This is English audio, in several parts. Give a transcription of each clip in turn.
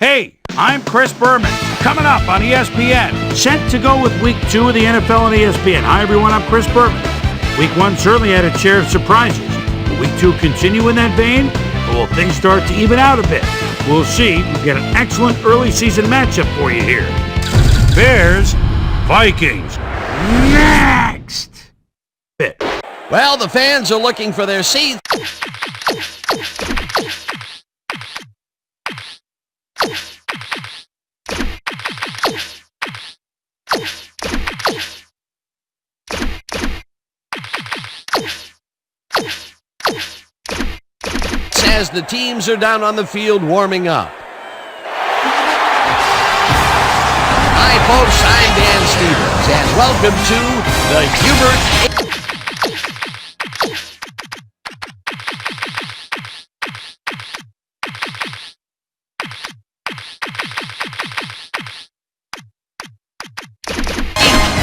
Hey, I'm Chris Berman. Coming up on ESPN. Set to go with Week 2 of the NFL on ESPN. Hi, everyone. I'm Chris Berman. Week 1 certainly had a share of surprises. Will Week 2 continue in that vein, or will things start to even out a bit? We'll see. We've got an excellent early season matchup for you here. Bears, Vikings. Next! Well, the fans are looking for their seats. As the teams are down on the field warming up. Hi, folks. I'm Dan Stevens, and welcome to the Hubert.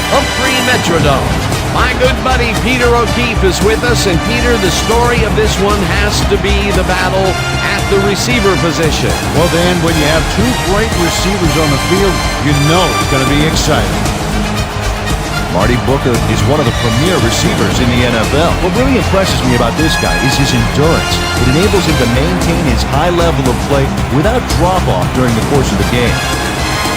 Humphrey Metrodome. My good buddy Peter O'Keefe is with us, and Peter, the story of this one has to be the battle at the receiver position. Well, Dan, when you have two great receivers on the field, you know it's going to be exciting. Marty Booker is one of the premier receivers in the NFL. What really impresses me about this guy is his endurance. It enables him to maintain his high level of play without drop-off during the course of the game.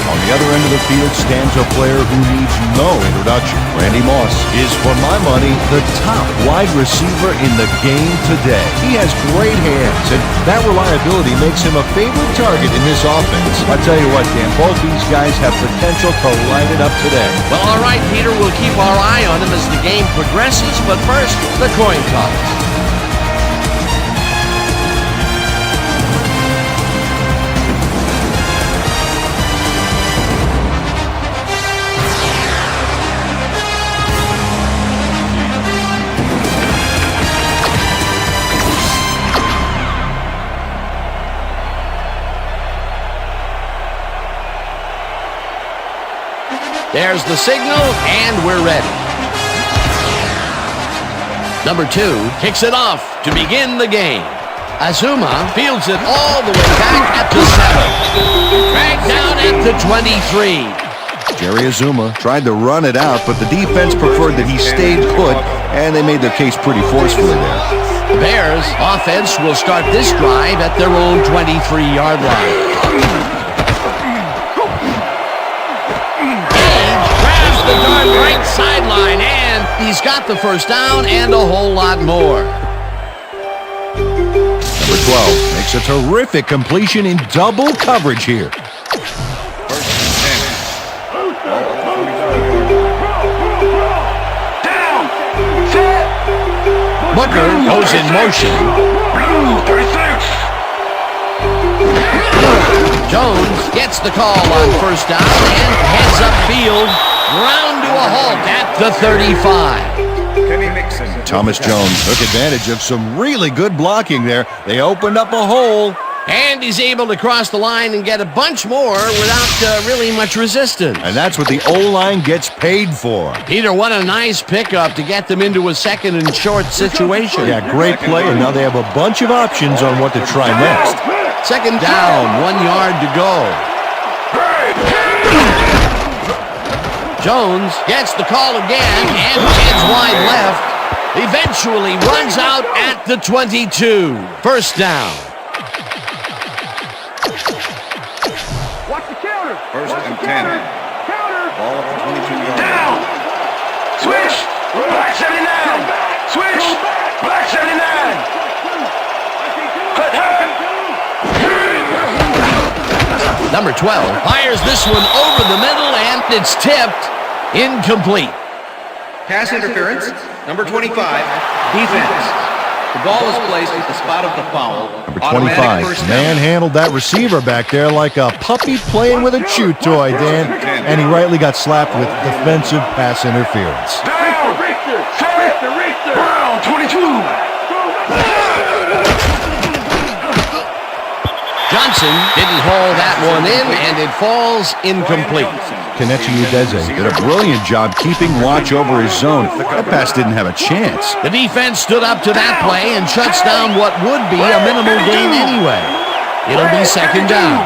On the other end of the field stands a player who needs no introduction. Randy Moss is, for my money, the top wide receiver in the game today. He has great hands, and that reliability makes him a favorite target in this offense. I'll tell you what, Dan, both these guys have potential to light it up today. Well, all right, Peter, we'll keep our eye on him as the game progresses, but first, the coin toss. There's the signal, and we're ready. Number 2 kicks it off to begin the game. Azuma fields it all the way back at the 7. Dragged down at the 23. Jerry Azuma tried to run it out, but the defense preferred that he stayed put, and they made their case pretty forcefully there. The Bears' offense will start this drive at their own 23-yard line. The darn right sideline, and he's got the first down and a whole lot more. Number 12 makes a terrific completion in double coverage here. Booker goes in motion. Jones gets the call on first down and heads upfield. Round to a halt at the 35. Thomas Jones took advantage of some really good blocking there. They opened up a hole. And he's able to cross the line and get a bunch more without really much resistance. And that's what the O-line gets paid for. Peter, what a nice pickup to get them into a second and short situation. Yeah, great play, and now they have a bunch of options on what to try next. Second down, 1 yard to go. Jones gets the call again and heads wide left. Eventually runs out at the 22. First down. Watch the counter. First and 10. Counter. Ball at the 22-yard line. Down. Switch. Black 79. Switch. Black 79. Cut high. Number 12 fires this one over the middle, and it's tipped. Incomplete. Pass interference, number 25, defense. The ball is placed at the spot of the foul. Number 25 manhandled that receiver back there like a puppy playing with a chew toy, Dan. And he rightly got slapped with defensive pass interference. Down. Richter. Brown, 22. Johnson didn't haul that one in, and it falls incomplete. Kenichi Udeze did a brilliant job keeping watch over his zone. That pass didn't have a chance. The defense stood up to that play and shuts down what would be a minimal gain anyway. It'll be second down.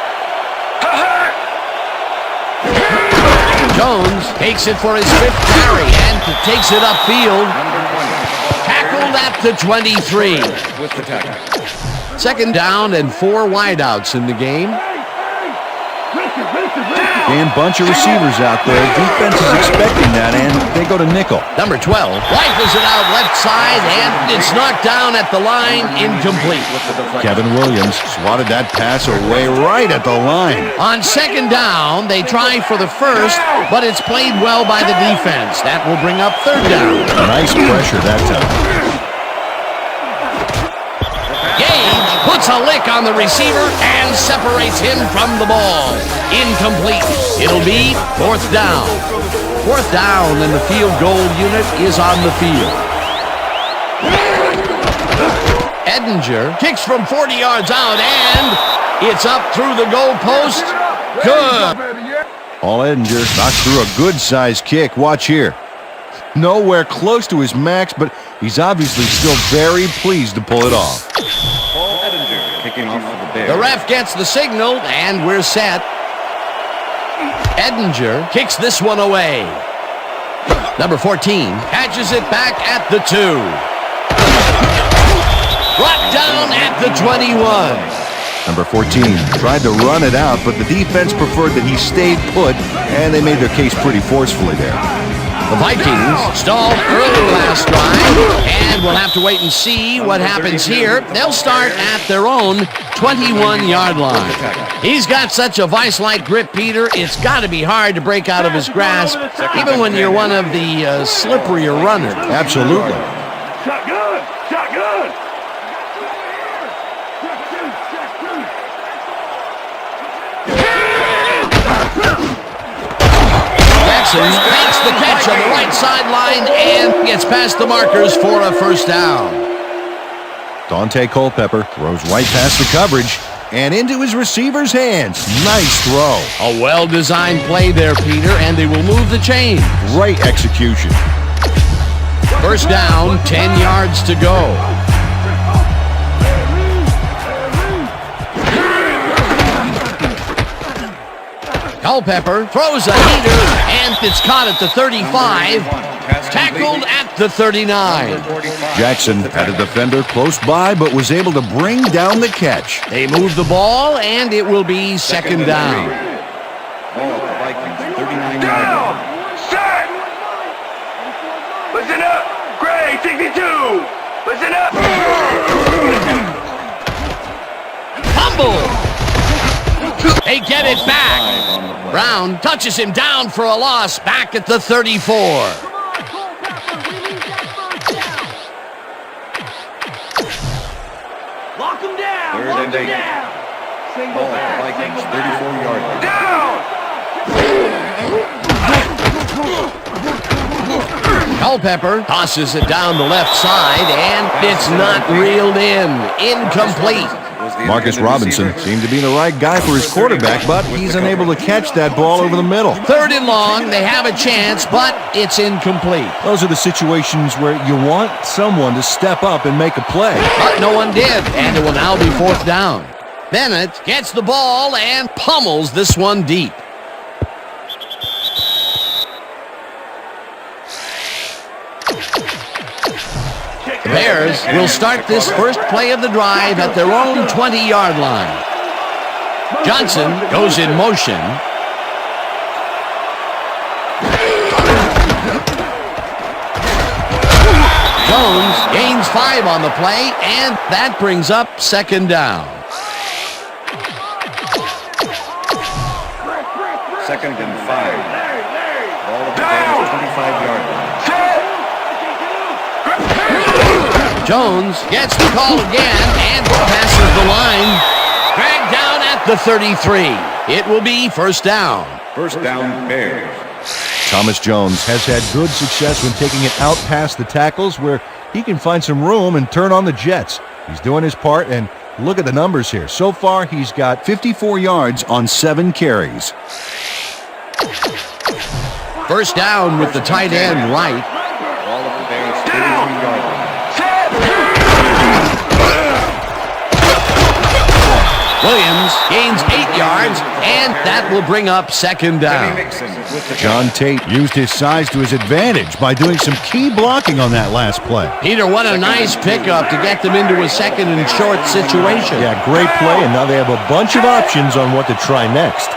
Takes it for his 5th carry and takes it upfield. Tackled at the 23. With the tackle. 2nd down and 4 wideouts in the game. And bunch of receivers out there. Defense is expecting that, and they go to nickel. Number 12 rifles it out left side, and it's knocked down at the line, incomplete. Kevin Williams swatted that pass away right at the line. On 2nd down, they try for the first, but it's played well by the defense. That will bring up 3rd down. Nice pressure that time. Gage puts a lick on the receiver and separates him from the ball. Incomplete. It'll be 4th down. 4th down, and the field goal unit is on the field. Edinger kicks from 40 yards out, and it's up through the goal post. Good. Paul Edinger knocks through a good-sized kick. Watch here. Nowhere close to his max, but he's obviously still very pleased to pull it off. Paul Edinger kicking off for the Bears. The ref gets the signal, and we're set. Edinger kicks this one away. Number 14 catches it back at the 2. Brought down at the 21. Number 14 tried to run it out, but the defense preferred that he stayed put, and they made their case pretty forcefully there. The Vikings stalled early last drive, and we'll have to wait and see what happens here. They'll start at their own 21-yard line. He's got such a vice-like grip, Peter, it's got to be hard to break out of his grasp, even when you're one of the slipperier runners. Absolutely. Shotgun! Shotgun! Jackson makes the catch on the right sideline and gets past the markers for a 1st down. Dante Culpepper throws right past the coverage and into his receiver's hands. Nice throw. A well-designed play there, Peter, and they will move the chains. Great execution. 1st down, 10 yards to go. Culpepper throws a heater, and it's caught at the 35. Tackled at the 39. Jackson had a defender close by, but was able to bring down the catch. They move the ball, and it will be 2nd down. Ball at the Vikings, 39 Down! yards. Set! Listen up! Gray, 62! Listen up! Fumble! They get it back. Brown touches him down for a loss back at the 34. Lock him down! 3rd and 8. Ball at the Vikings, 34-yard line. Down! Culpepper tosses it down the left side, and it's not reeled in. Incomplete. Marcus Robinson seemed to be the right guy for his quarterback, but he's unable to catch that ball over the middle. 3rd and long, they have a chance, but it's incomplete. Those are the situations where you want someone to step up and make a play. But no one did, and it will now be 4th down. Bennett gets the ball and pummels this one deep. The Bears will start this first play of the drive at their own 20-yard line. Johnson goes in motion. Jones gains 5 on the play, and that brings up 2nd down. 2nd and 5. Ball at the Bears, 25-yard line. Jones gets the call again and passes the line. Dragged down at the 33. It will be 1st down. 1st down, Bears. Thomas Jones has had good success when taking it out past the tackles where he can find some room and turn on the Jets. He's doing his part, and look at the numbers here. So far, he's got 54 yards on 7 carries. 1st down with the tight end right. Ball at the Bears, 33-yard line. Williams gains 8 yards, and that will bring up second down. John Tate used his size to his advantage by doing some key blocking on that last play. Peter, what a nice pickup to get them into a second and short situation. Yeah, great play, and now they have a bunch of options on what to try next.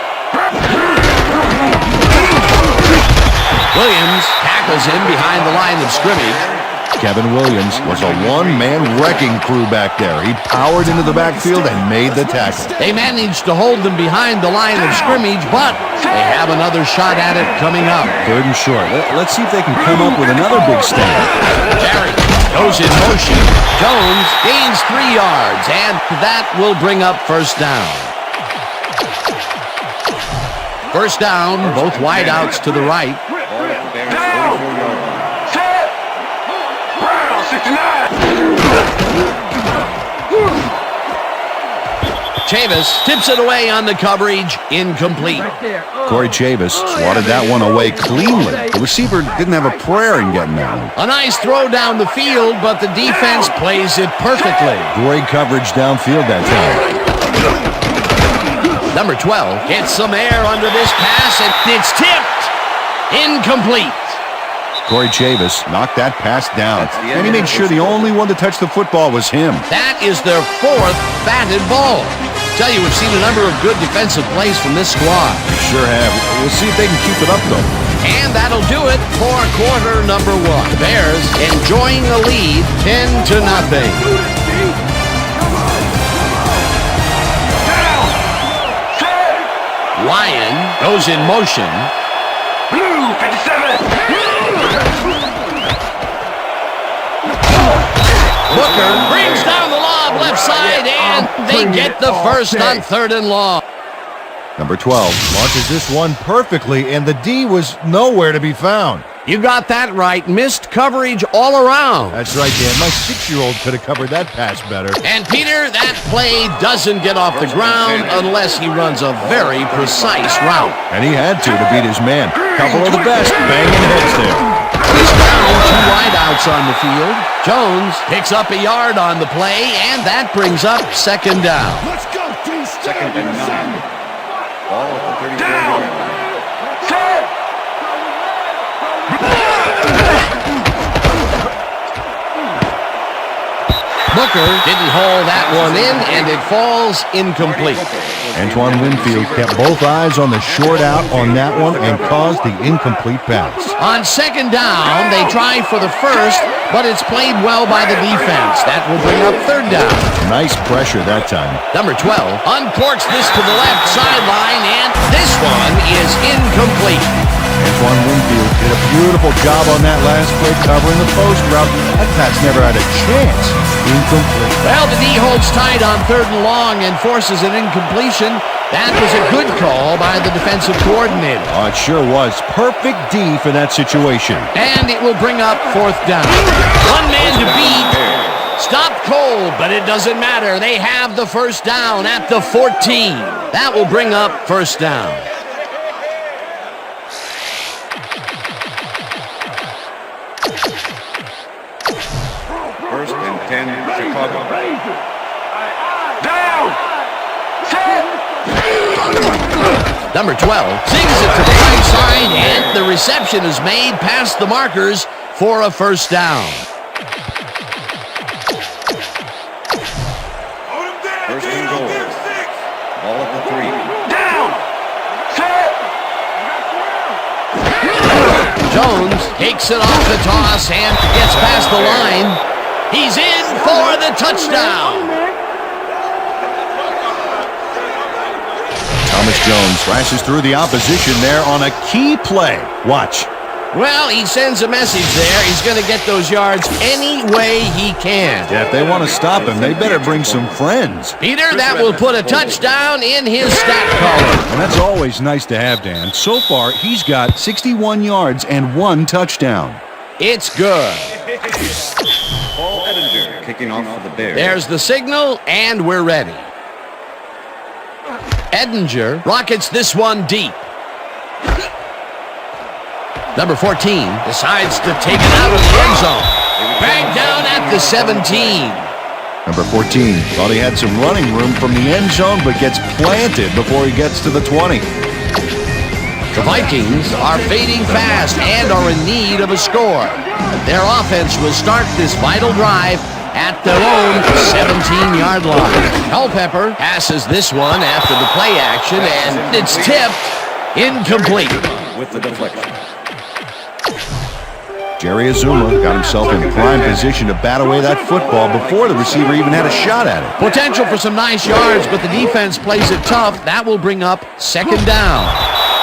Williams tackles him behind the line of scrimmage. Kevin Williams was a one-man wrecking crew back there. He powered into the backfield and made the tackle. They managed to hold them behind the line of scrimmage, but they have another shot at it coming up. 3rd and short. Let's see if they can come up with another big stand. Barry goes in motion. Jones gains 3 yards, and that will bring up first down. First down, both wideouts to the right. Chavis tips it away on the coverage, incomplete. Corey Chavis swatted that one away cleanly. The receiver didn't have a prayer in getting that one. A nice throw down the field, but the defense plays it perfectly. Great coverage downfield that time. Number 12 gets some air under this pass, and it's tipped. Incomplete. Corey Chavis knocked that pass down, and he made sure the only one to touch the football was him. That is their 4th batted ball. Tell you, we've seen a number of good defensive plays from this squad. We sure have. We'll see if they can keep it up, though. And that'll do it for quarter number 1. The Bears enjoying the lead 10-0. Lyon goes in motion. Blue 57. Booker brings down the lob left side, and they get the first on 3rd and long. Number 12 launches this one perfectly, and the D was nowhere to be found. You got that right. Missed coverage all around. That's right, Dan. My 6-year-old could have covered that pass better. And, Peter, that play doesn't get off the ground unless he runs a very precise route. And he had to beat his man. Couple of the best banging heads there. He's down 2 wideouts on the field. Jones picks up a yard on the play, and that brings up second down. Let's go, dude. 2nd and 9. Ball at the 34-yard line. Booker didn't haul that one in, and it falls incomplete. Antoine Winfield kept both eyes on the short out on that one and caused the incomplete pass. On second down, they try for the first, but it's played well by the defense. That will bring up 3rd down. Nice pressure that time. Number 12 uncorks this to the left sideline, and this one is incomplete. Antoine Winfield did a beautiful job on that last play covering the post route. That pass never had a chance. Incomplete. Well, the D holds tight on 3rd and long and forces an incompletion. That was a good call by the defensive coordinator. Oh, it sure was. Perfect D for that situation. And it will bring up 4th down. One man to beat. Stopped cold, but it doesn't matter. They have the first down at the 14. That will bring up first down. First and 10, Chicago. Down. Number 12 sings it to the right side, and the reception is made past the markers for a first down. First and goal. Ball at the 3. Down. Jones takes it off the toss and gets past the line. He's in for the touchdown. Thomas Jones slashes through the opposition there on a key play. Watch. Well, he sends a message there. He's going to get those yards any way he can. Yeah, if they want to stop him, they better bring some friends. Peter, that will put a touchdown in his stat column. And that's always nice to have, Dan. So far, he's got 61 yards and 1 touchdown. It's good. Paul Edinger kicking off for the Bears. There's the signal, and we're ready. Edinger rockets this one deep. Number 14 decides to take it out of the end zone. Back down at the 17. Number 14 thought he had some running room from the end zone, but gets planted before he gets to the 20. The Vikings are fading fast and are in need of a score. Their offense will start this vital drive at their own 17-yard line. Culpepper passes this one after the play action, and it's tipped incomplete. With the deflection. Jerry Azuma got himself in prime position to bat away that football before the receiver even had a shot at it. Potential for some nice yards, but the defense plays it tough. That will bring up second down.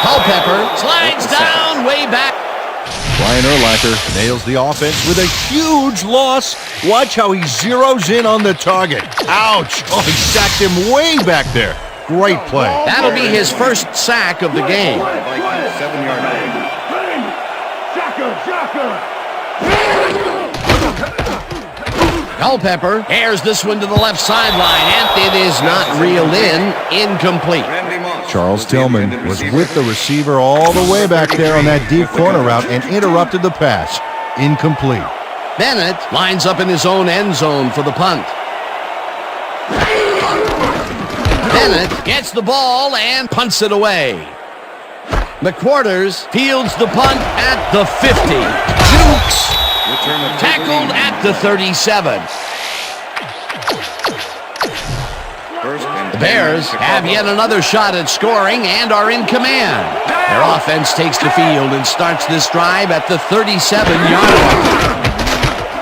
Culpepper slides down way back. Brian Urlacher nails the offense with a huge loss. Watch how he zeroes in on the target. Ouch! Oh, he sacked him way back there. Great play. That'll be his first sack of the game. Vikings 7-yard line. Culpepper airs this one to the left sideline, and it is not reeled in. Incomplete. Charles Tillman was with the receiver all the way back there on that deep corner route and interrupted the pass. Incomplete. Bennett lines up in his own end zone for the punt. Bennett gets the ball and punts it away. McQuarters fields the punt at the 50. Jukes tackled at the 37. The Bears have yet another shot at scoring and are in command. Their offense takes the field and starts this drive at the 37-yard line.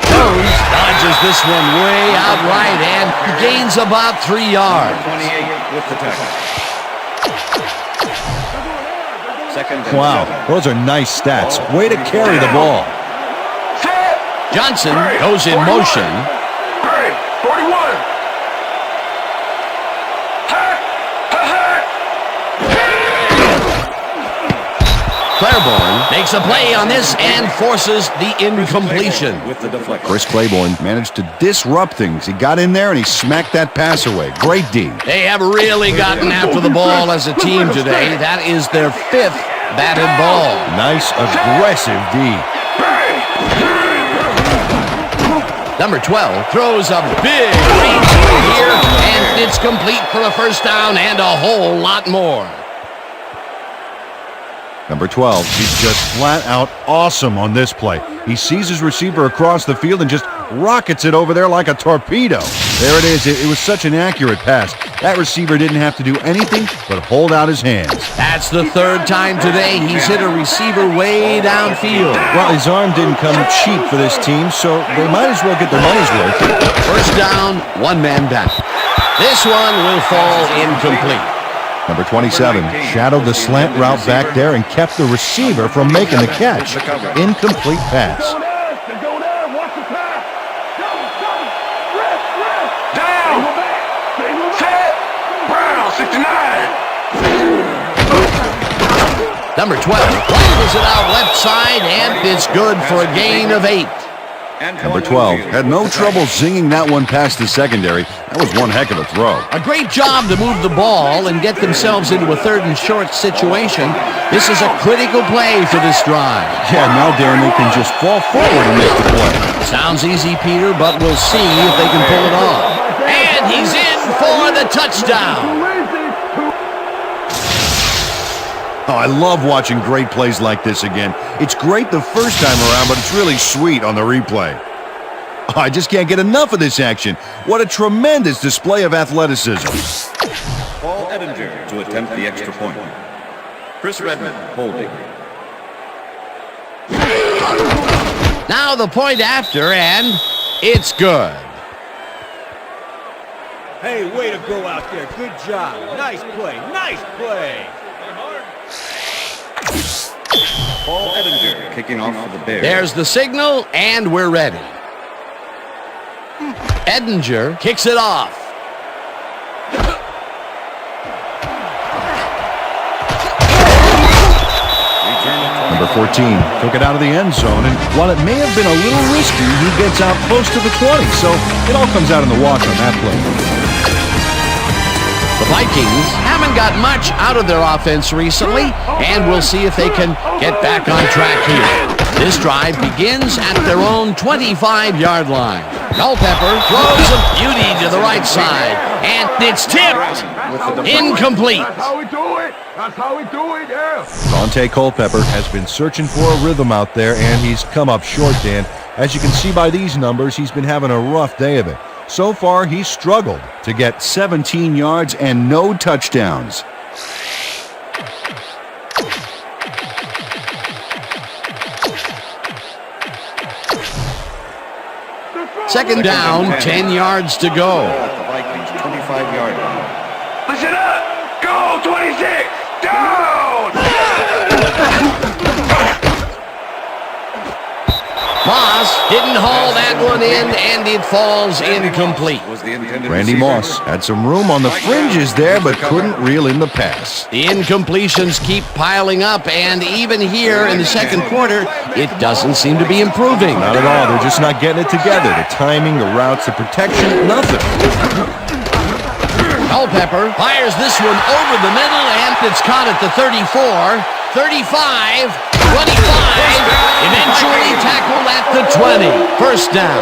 Jones dodges this one way out right and gains about 3 yards. 28 with the tackle. Wow, those are nice stats. Way to carry the ball. Johnson goes in motion. 41. Claiborne makes a play on this and forces the incompletion. With the deflection. Chris Claiborne managed to disrupt things. He got in there and he smacked that pass away. Great D. They have really gotten after the ball as a team today. That is their 5th batted ball. Nice, aggressive D. Number 12 throws a big reach here, and it's complete for a first down and a whole lot more. Number 12, he's just flat out awesome on this play. He sees his receiver across the field and just rockets it over there like a torpedo. There it is. It was such an accurate pass. That receiver didn't have to do anything but hold out his hands. That's the 3rd time today he's hit a receiver way downfield. Well, his arm didn't come cheap for this team, so they might as well get their money's worth. First down, 1 man back. This one will fall incomplete. Number 27 shadowed the slant route back there and kept the receiver from making the catch. Incomplete pass. Down. Set. Brown, 69. Number 12 flattens it out left side, and it's good for a gain of 8. Number 12 had no trouble zinging that one past the secondary. That was one heck of a throw. A great job to move the ball and get themselves into a 3rd and short situation. This is a critical play for this drive. Yeah, now Darren, they can just fall forward and make the play. Sounds easy, Peter, but we'll see if they can pull it off. And he's in for the touchdown. Oh, I love watching great plays like this again. It's great the first time around, but it's really sweet on the replay. Oh, I just can't get enough of this action. What a tremendous display of athleticism. Paul Edinger to attempt the extra point. Chris Redmond holding. Now the point after, and it's good. Hey, way to go out there. Good job. Nice play. Nice play. Paul Edinger kicking off for the Bears. There's the signal, and we're ready. Edinger kicks it off. Number 14 took it out of the end zone, and while it may have been a little risky, he gets out close to the 20, so it all comes out in the wash on that play. The Vikings haven't got much out of their offense recently, and we'll see if they can get back on track here. This drive begins at their own 25-yard line. Culpepper throws a beauty to the right side, and it's tipped. Incomplete. That's how we do it. That's how we do it, yeah. Dante Culpepper has been searching for a rhythm out there, and he's come up short, Dan. As you can see by these numbers, he's been having a rough day of it. So far, he's struggled to get 17 yards and no touchdowns. Second down, 10 yards to go. At the Vikings 25-yard line. Listen up. Go, 26. Down. Moss didn't haul that one in, and it falls incomplete. Was the intended Randy receiver. Moss had some room on the fringes there, but couldn't reel in the pass. The incompletions keep piling up, and even here in the second quarter, it doesn't seem to be improving. Not at all. They're just not getting it together. The timing, the routes, the protection, nothing. Culpepper fires this one over the middle, and it's caught at the 34, 35, 25, eventually tackled at the 20. First down.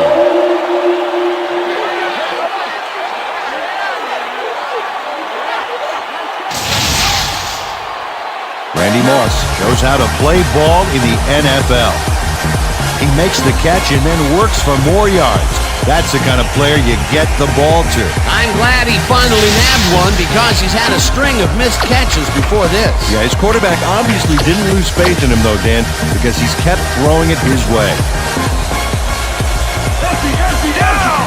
Randy Moss shows how to play ball in the NFL. He makes the catch and then works for more yards. That's the kind of player you get the ball to. I'm glad he finally nabbed one because he's had a string of missed catches before this. Yeah, his quarterback obviously didn't lose faith in him, though, Dan, because he's kept throwing it his way. Empty down.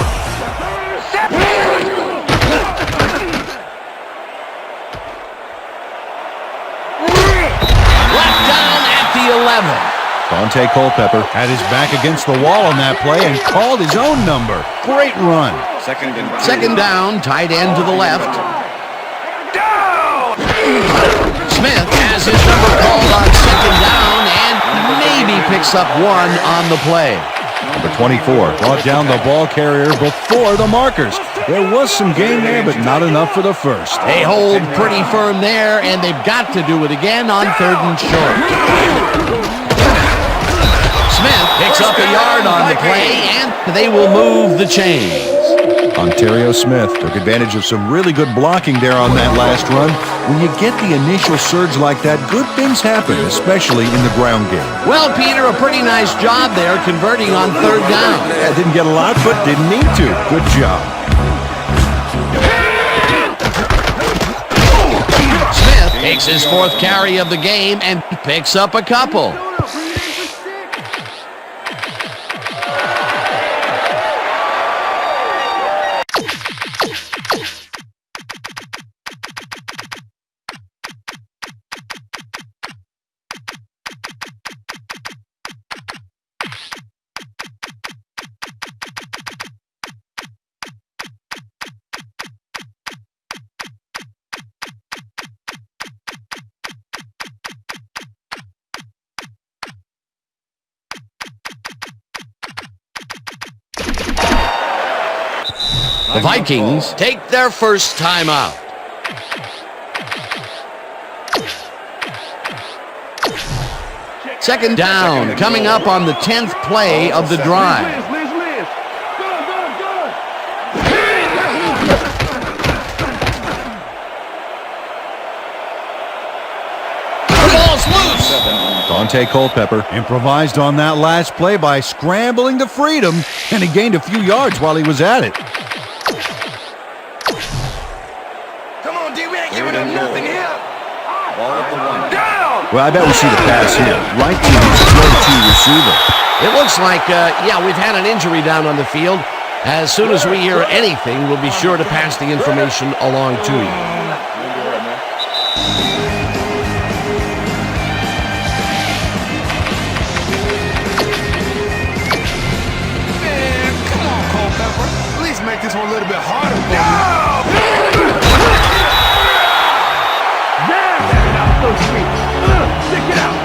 Left down at the 11. Dante Culpepper had his back against the wall on that play and called his own number. Great run. Second down, tight end to the left. Down. Smith has his number called on second down and maybe picks up one on the play. Number 24 brought down the ball carrier before the markers. There was some gain there, but not enough for the first. They hold pretty firm there, and they've got to do it again on third and short. Smith picks up a yard on the play, and they will move the chains. Ontario Smith took advantage of some really good blocking there on that last run. When you get the initial surge like that, good things happen, especially in the ground game. Well, Peter, a pretty nice job there converting on third down. Yeah, didn't get a lot, but didn't need to. Good job. Smith takes his fourth carry of the game and picks up a couple. The Vikings take their first timeout. Second down, coming up on the 10th play of the drive. Liz. Good. The ball's loose. Dante Culpepper improvised on that last play by scrambling to freedom, and he gained a few yards while he was at it. Come on, D. We ain't giving up nothing here. Ball at the 1. Down. Well, I bet we see the pass here. Right to his go-to receiver. It looks like, we've had an injury down on the field. As soon as we hear anything, we'll be sure to pass the information along to you. Come on, Culpepper. At least make this one a little bit harder for me. So sweet. Stick it out.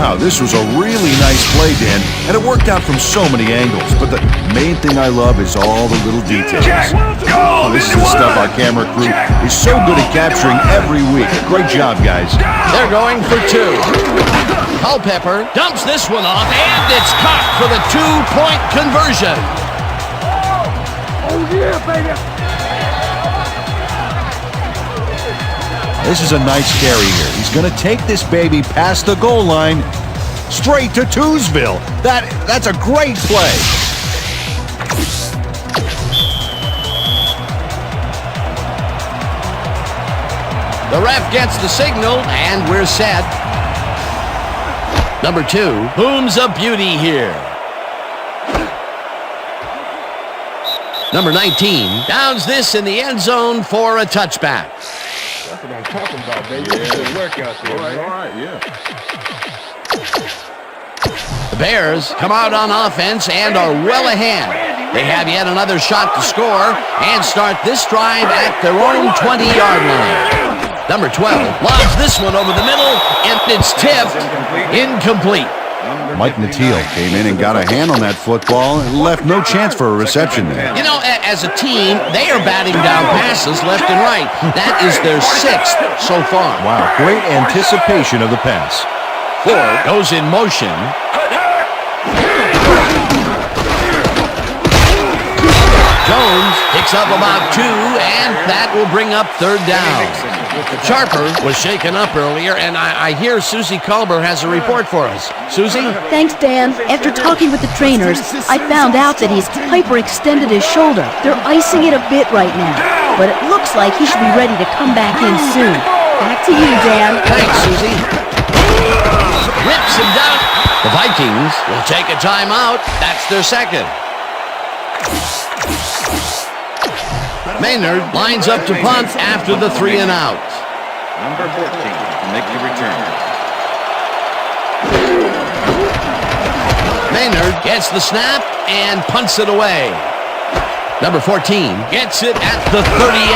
Wow, this was a really nice play, Dan, and it worked out from so many angles. But the main thing I love is all the little details. Oh, this is the stuff our camera crew is so good at capturing every week. Great job, guys. They're going for two. Culpepper dumps this one off, and it's caught for the two-point conversion. Oh, yeah, baby. This is a nice carry here. He's going to take this baby past the goal line, straight to Twosville. That's a great play. The ref gets the signal, and we're set. Number 2, booms a beauty here. Number 19 downs this in the end zone for a touchback. That's what I'm talking about, baby. Good work out there. All right, yeah. The Bears come out on offense and are well ahead. They have yet another shot to score and start this drive at their own 20-yard line. Number 12 lobs this one over the middle, and it's tipped. Incomplete. Mike Natil came in and got a hand on that football and left no chance for a reception there. You know, as a team, they are batting down passes left and right. That is their 6th so far. Wow, great anticipation of the pass. Ford goes in motion. Jones picks up about 2, and that will bring up third down. Sharper was shaken up earlier, and I hear Susie Culber has a report for us. Susie? Thanks, Dan. After talking with the trainers, I found out that he's hyperextended his shoulder. They're icing it a bit right now, but it looks like he should be ready to come back in soon. Back to you, Dan. Thanks, Susie. Rips him down. The Vikings will take a timeout. That's their second. Maynard lines up to punt after the 3 and out. Number 14 to make the return. Maynard gets the snap and punts it away. Number 14 gets it at the 38.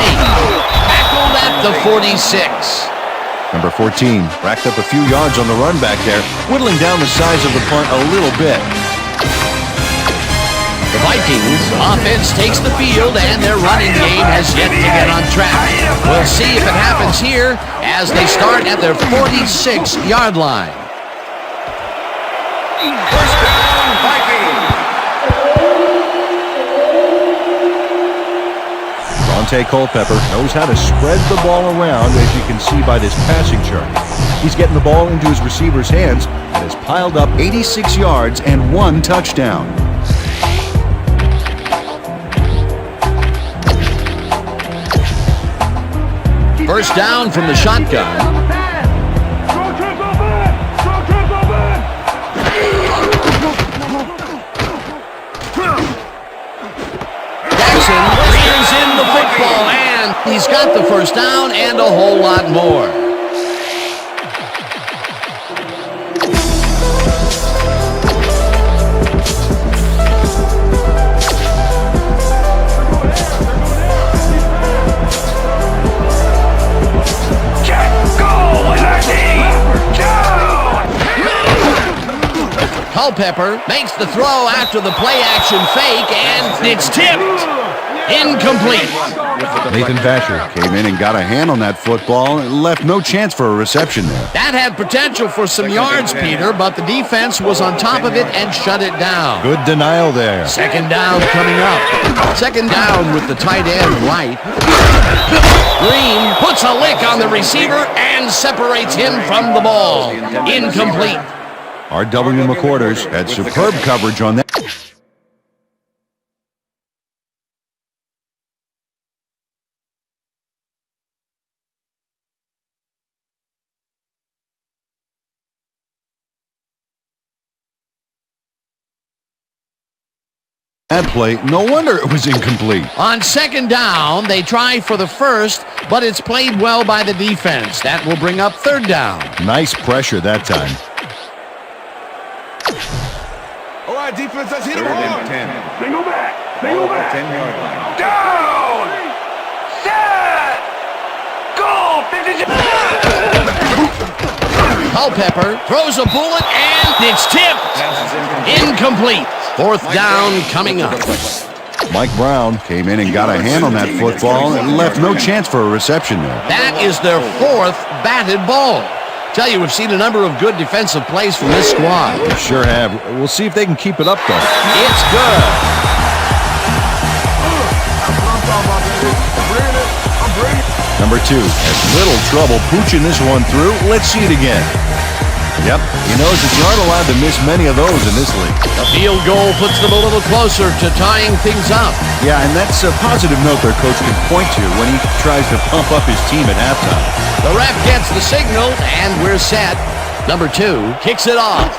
Tackled at the 46. Number 14 racked up a few yards on the run back there, whittling down the size of the punt a little bit. The Vikings offense takes the field, and their running game has yet to get on track. We'll see if it happens here as they start at their 46-yard line. First down, Vikings. Dante Culpepper knows how to spread the ball around, as you can see by this passing chart. He's getting the ball into his receiver's hands and has piled up 86 yards and 1 touchdown. First down from the shotgun. Jackson rears in the football, and he's got the first down and a whole lot more. Culpepper makes the throw after the play-action fake, and it's tipped. Incomplete. Nathan Vasher came in and got a hand on that football and left no chance for a reception there. That had potential for some yards, Peter, but the defense was on top of it and shut it down. Good denial there. Second down coming up. Second down with the tight end right. Green puts a lick on the receiver and separates him from the ball. Incomplete. R.W. McQuarters had superb coverage on that. That play, no wonder it was incomplete. On second down, they try for the first, but it's played well by the defense. That will bring up third down. Nice pressure that time. All right, defense, let's hit Third him and hard. 10. They go back. They go back. 10-yard line. Down. Set. Go. 50. Culpepper throws a bullet, and it's tipped. Incomplete. Fourth down coming up. Mike Brown came in and got a hand on that football and left no chance for a reception there. That is their fourth batted ball. Tell you, we've seen a number of good defensive plays from this squad. We sure have. We'll see if they can keep it up, though. It's good. Number 2 has little trouble pooching this one through. Let's see it again. Yep, he knows that you aren't allowed to miss many of those in this league. A field goal puts them a little closer to tying things up. Yeah, and that's a positive note their coach can point to when he tries to pump up his team at halftime. The ref gets the signal, and we're set. Number 2 kicks it off.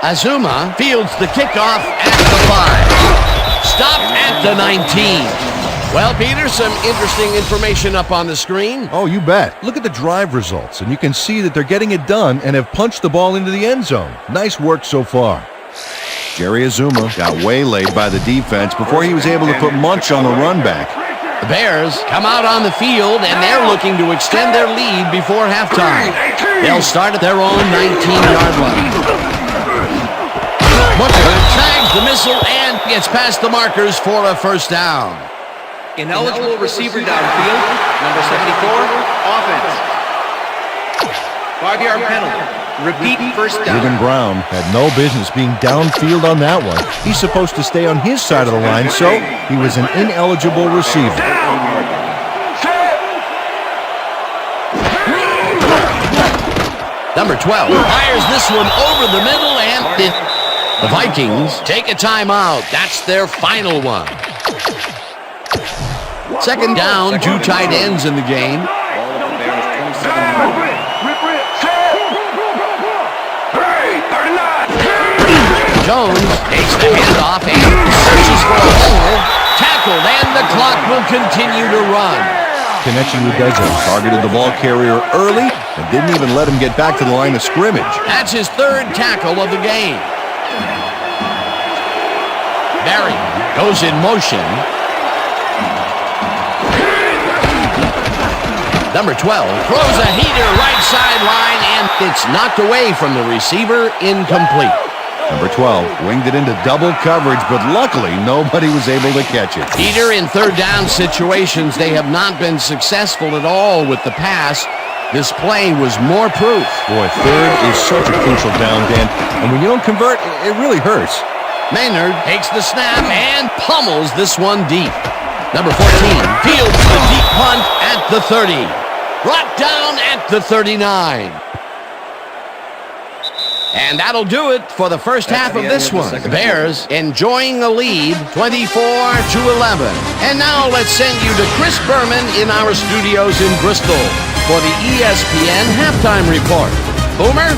Azuma fields the kickoff at the 5. Stop at the 19. Well, Peter, some interesting information up on the screen. Oh, you bet. Look at the drive results, and you can see that they're getting it done and have punched the ball into the end zone. Nice work so far. Jerry Azuma got waylaid by the defense before he was able to put Munch on the run back. The Bears come out on the field, and they're looking to extend their lead before halftime. They'll start at their own 19-yard line. Butler tags the missile and gets past the markers for a first down. Ineligible receiver downfield, number 74, offense. 5-yard penalty. Repeat first down. Even Brown had no business being downfield on that one. He's supposed to stay on his side of the line, so he was an ineligible receiver. Number 12 fires this one over the middle, and the Vikings take a timeout. That's their final one. Second down, 2 tight ends in the game. Jones takes the handoff and searches for a hole. Tackled, and the clock will continue to run. Connection with Dozen targeted the ball carrier early and didn't even let him get back to the line of scrimmage. That's his third tackle of the game. Barry goes in motion. Number 12 throws a heater right sideline, and it's knocked away from the receiver, incomplete. Number 12 winged it into double coverage, but luckily nobody was able to catch it. Peter, in third down situations, they have not been successful at all with the pass. This play was more proof. Boy, third is such a crucial down, Dan, and when you don't convert, it really hurts. Maynard takes the snap and pummels this one deep. Number 14 fields the deep punt at the 30. Brought down at the 39. And that'll do it for the first half of this one. The Bears enjoying a lead, 24-11. And now let's send you to Chris Berman in our studios in Bristol for the ESPN Halftime Report. Boomer?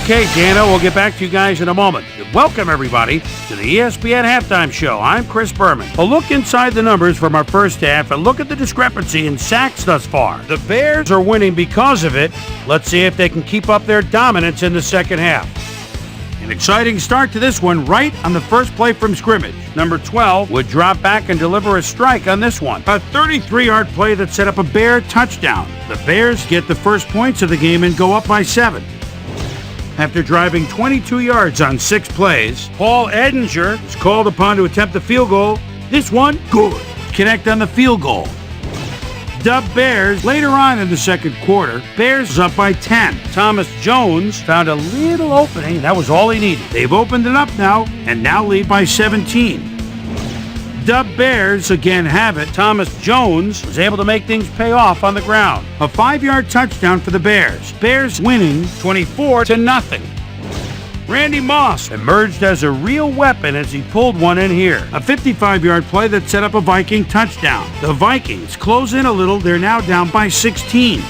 Okay, Dano, we'll get back to you guys in a moment. Welcome, everybody, to the ESPN Halftime Show. I'm Chris Berman. A look inside the numbers from our first half and look at the discrepancy in sacks thus far. The Bears are winning because of it. Let's see if they can keep up their dominance in the second half. An exciting start to this one right on the first play from scrimmage. Number 12 would drop back and deliver a strike on this one. A 33-yard play that set up a Bear touchdown. The Bears get the first points of the game and go up by 7. After driving 22 yards on 6 plays, Paul Edinger is called upon to attempt the field goal. This one, good. Connect on the field goal. Dub Bears later on in the second quarter. Bears is up by 10. Thomas Jones found a little opening. That was all he needed. They've opened it up now and now lead by 17. Dub Bears again have it. Thomas Jones was able to make things pay off on the ground. A 5-yard touchdown for the Bears. Bears winning 24-0. Randy Moss emerged as a real weapon as he pulled one in here. A 55-yard play that set up a Viking touchdown. The Vikings close in a little. They're now down by 16.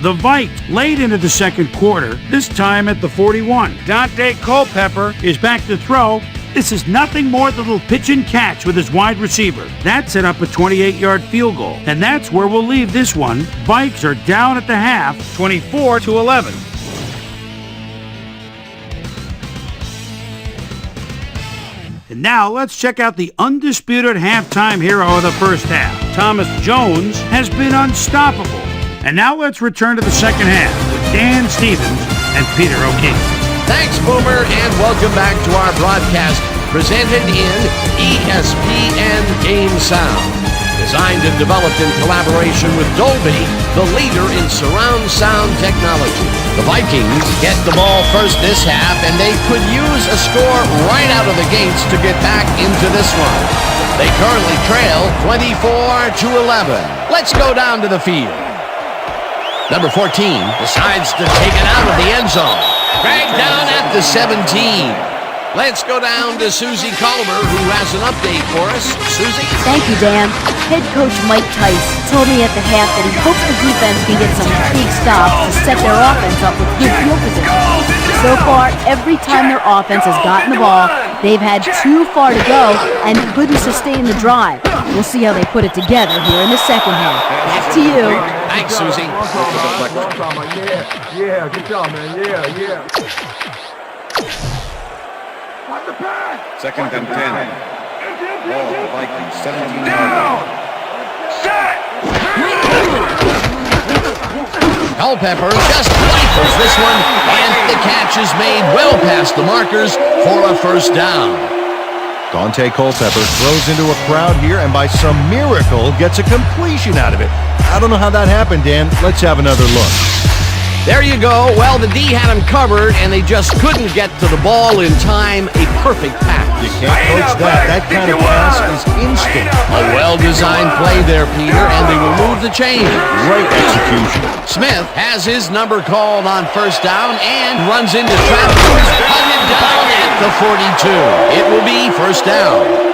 The Vikes late into the second quarter, this time at the 41. Dante Culpepper is back to throw. This is nothing more than a little pitch and catch with his wide receiver. That set up a 28-yard field goal. And that's where we'll leave this one. Vikes are down at the half, 24-11. And now let's check out the undisputed halftime hero of the first half. Thomas Jones has been unstoppable. And now let's return to the second half with Dan Stevens and Peter O'Keefe. Thanks, Boomer, and welcome back to our broadcast presented in ESPN Game Sound. Designed and developed in collaboration with Dolby, the leader in surround sound technology. The Vikings get the ball first this half, and they could use a score right out of the gates to get back into this one. They currently trail 24-11. Let's go down to the field. Number 14 decides to take it out of the end zone. Dragged down at the 17. Let's go down to Susie Culver, who has an update for us. Susie? Thank you, Dan. Head coach Mike Tice told me at the half that he hopes the defense can get some big stops to set their offense up with good field position. So far, every time their offense has gotten the ball, they've had too far to go and couldn't sustain the drive. We'll see how they put it together here in the second half. Back to you. Thanks, Susie. Yeah, good job, man. Yeah. Second and 10. Ball the Vikings, 17-yard line. Culpepper just rifles this one, and the catch is made well past the markers for a first down. Dante Culpepper throws into a crowd here and by some miracle gets a completion out of it. I don't know how that happened, Dan. Let's have another look. There you go. Well, the D had him covered, and they just couldn't get to the ball in time. A perfect pass. You can't coach that. That kind of pass is instant. A well-designed play there, Peter, and they will move the chain. Great execution. Smith has his number called on first down and runs into traffic. Hunted down at the 42. It will be first down.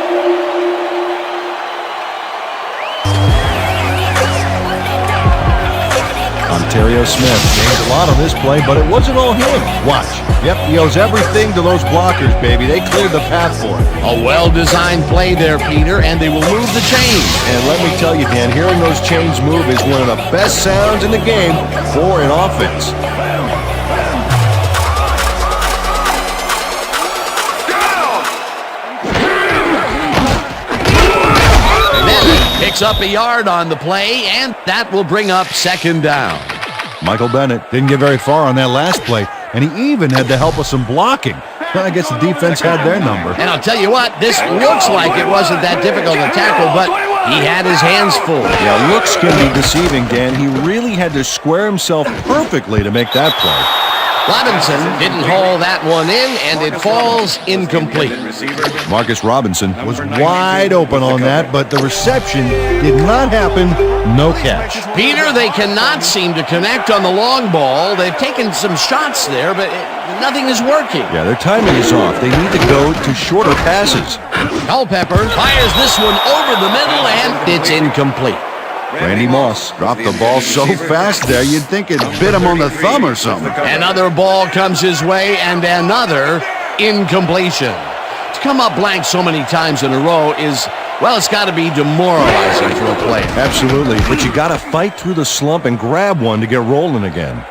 Ontario Smith gained a lot on this play, but it wasn't all him. Watch. Yep, he owes everything to those blockers, baby. They cleared the path for him. A well-designed play there, Peter, and they will move the chains. And let me tell you, Dan, hearing those chains move is one of the best sounds in the game for an offense. Picks up a yard on the play, and that will bring up second down. Michael Bennett didn't get very far on that last play, and he even had the help of some blocking. I guess the defense had their number. And I'll tell you what, this looks like it wasn't that difficult to tackle, but he had his hands full. Yeah, looks can be deceiving, Dan. He really had to square himself perfectly to make that play. Robinson didn't haul that one in, and it falls incomplete. Marcus Robinson was wide open on that, but the reception did not happen. No catch. Peter, they cannot seem to connect on the long ball. They've taken some shots there, but nothing is working. Yeah, their timing is off. They need to go to shorter passes. Culpepper fires this one over the middle, and it's incomplete. Randy Moss dropped the ball so fast there, you'd think it bit him on the thumb or something. Another ball comes his way, and another incompletion. To come up blank so many times in a row is, well, it's got to be demoralizing for a player. Absolutely, but you got to fight through the slump and grab one to get rolling again.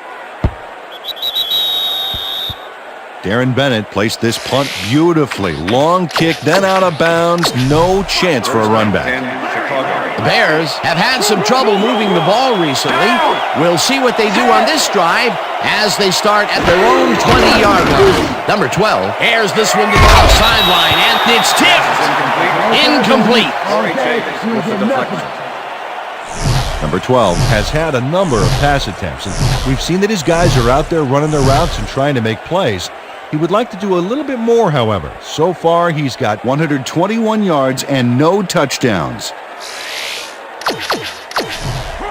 Darren Bennett placed this punt beautifully. Long kick, then out of bounds. No chance for a run back. The Bears have had some trouble moving the ball recently. We'll see what they do on this drive as they start at their own 20-yard line. Number 12 airs this one to the left sideline, and it's tipped. Incomplete. Number 12 has had a number of pass attempts, and we've seen that his guys are out there running their routes and trying to make plays. He would like to do a little bit more, however. So far, he's got 121 yards and no touchdowns.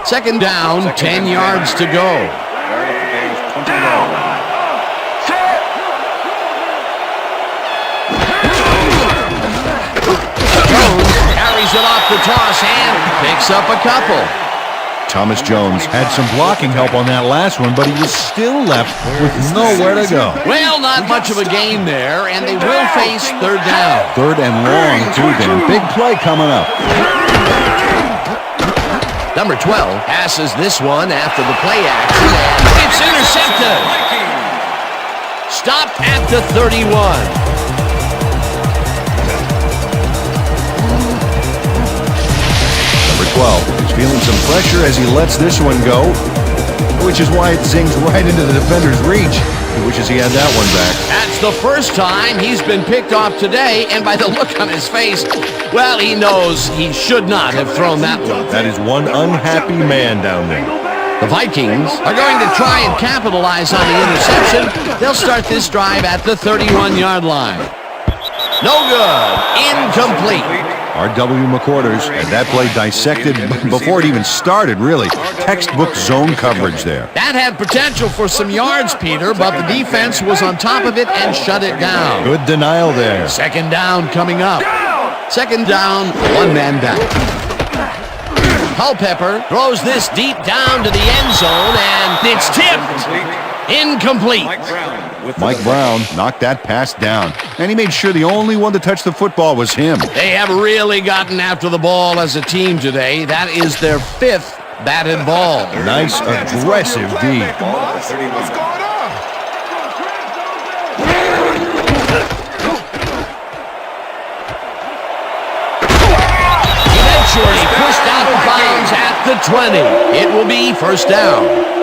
Second down, 10 yards to go. Jones carries it off the toss and picks up a couple. Thomas Jones had some blocking help on that last one, but he was still left with nowhere to go. Well, not much of a gain there, and they will face third down. Third and long, too, then. Big play coming up. Number 12 passes this one after the play action, and it's intercepted. Stopped at the 31. Feeling some pressure as he lets this one go, which is why it zings right into the defender's reach. He wishes he had that one back. That's the first time he's been picked off today, and by the look on his face, well, he knows he should not have thrown that one. That is one unhappy man down there. The Vikings are going to try and capitalize on the interception. They'll start this drive at the 31-yard line. No good. Incomplete. R.W. McQuarters had that play dissected before it even started, really. Textbook zone coverage there. That had potential for some yards, Peter, but the defense was on top of it and shut it down. Good denial there. Second down coming up. Second down, one man back. Culpepper throws this deep down to the end zone, and it's tipped. Incomplete. Mike Brown knocked that pass down, and he made sure the only one to touch the football was him. They have really gotten after the ball as a team today. That is their 5th batted ball. Nice, aggressive D. What's going on? Eventually pushed out of bounds at the 20. It will be first down.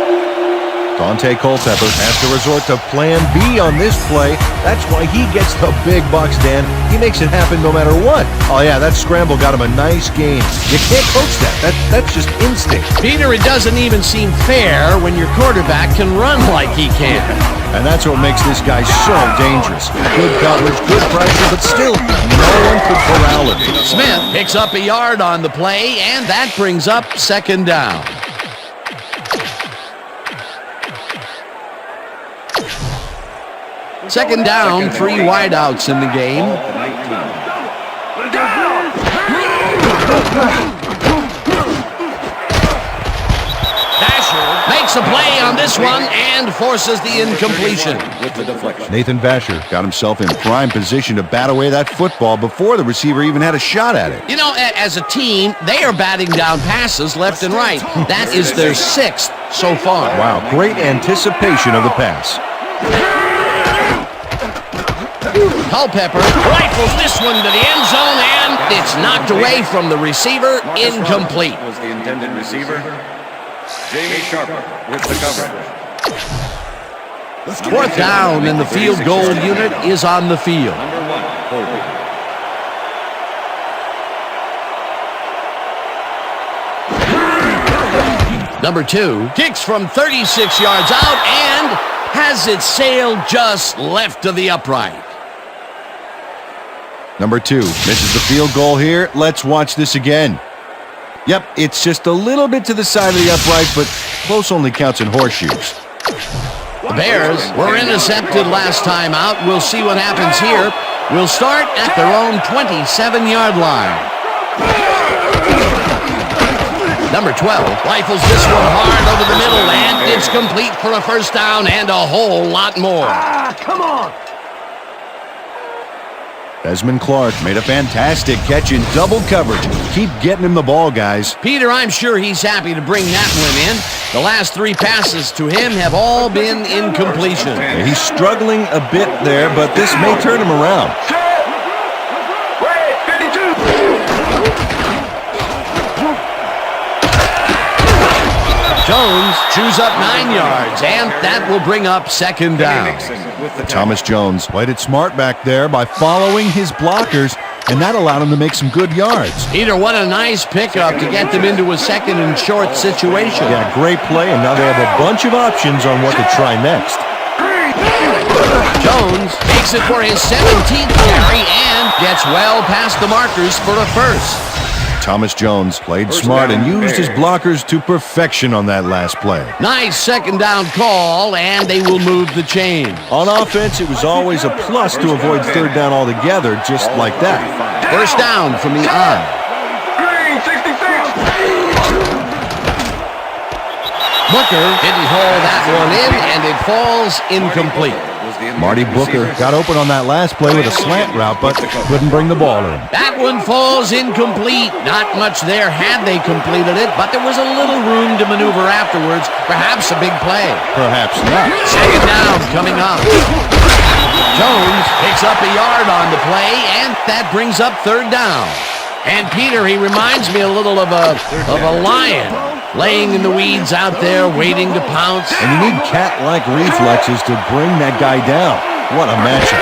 Dante Culpepper has to resort to plan B on this play. That's why he gets the big bucks, Dan. He makes it happen no matter what. Oh, yeah, that scramble got him a nice gain. You can't coach that. That's just instinct. Peter, it doesn't even seem fair when your quarterback can run like he can. And that's what makes this guy so dangerous. Good coverage, good pressure, but still, no one could corral him. Smith picks up a yard on the play, and that brings up second down. Second down, 3 wideouts in the game. Vasher makes a play on this one and forces the incompletion. Nathan Vasher got himself in prime position to bat away that football before the receiver even had a shot at it. You know, as a team, they are batting down passes left and right. That is their 6th so far. Wow, great anticipation of the pass. Culpepper rifles this one to the end zone, and it's knocked away from the receiver. Incomplete. Was the intended receiver. Jamie Sharper with the coverage. Fourth down, and the field goal unit is on the field. Number 1, holding. Number 2 kicks from 36 yards out and has it sailed just left of the upright. Number 2 misses the field goal here. Let's watch this again. Yep, it's just a little bit to the side of the upright, but close only counts in horseshoes. The Bears were intercepted last time out. We'll see what happens here. We'll start at their own 27-yard line. Number 12 rifles this one hard over the middle, and it's complete for a first down and a whole lot more. Come on! Desmond Clark made a fantastic catch in double coverage. Keep getting him the ball, guys. Peter, I'm sure he's happy to bring that one in. The last 3 passes to him have all been incompletion. Yeah, he's struggling a bit there, but this may turn him around. Jones chews up 9 yards, and that will bring up second down. Thomas Jones played it smart back there by following his blockers, and that allowed him to make some good yards. Peter, what a nice pickup to get them into a second and short situation. Yeah, great play, and now they have a bunch of options on what to try next. Jones takes it for his 17th carry and gets well past the markers for a first. Thomas Jones played smart and used his blockers to perfection on that last play. Nice second down call, and they will move the chain. On offense, it was always a plus to avoid third down altogether, just like that. First down from the I. Booker didn't haul that one in, and it falls incomplete. Marty Booker got open on that last play with a slant route, but couldn't bring the ball in. That one falls incomplete. Not much there had they completed it, but there was a little room to maneuver afterwards. Perhaps a big play. Perhaps not. Second down coming up. Jones picks up a yard on the play, and that brings up third down. And Peter, he reminds me a little of a lion laying in the weeds out there waiting to pounce. And you need cat-like reflexes to bring that guy down. What a matchup.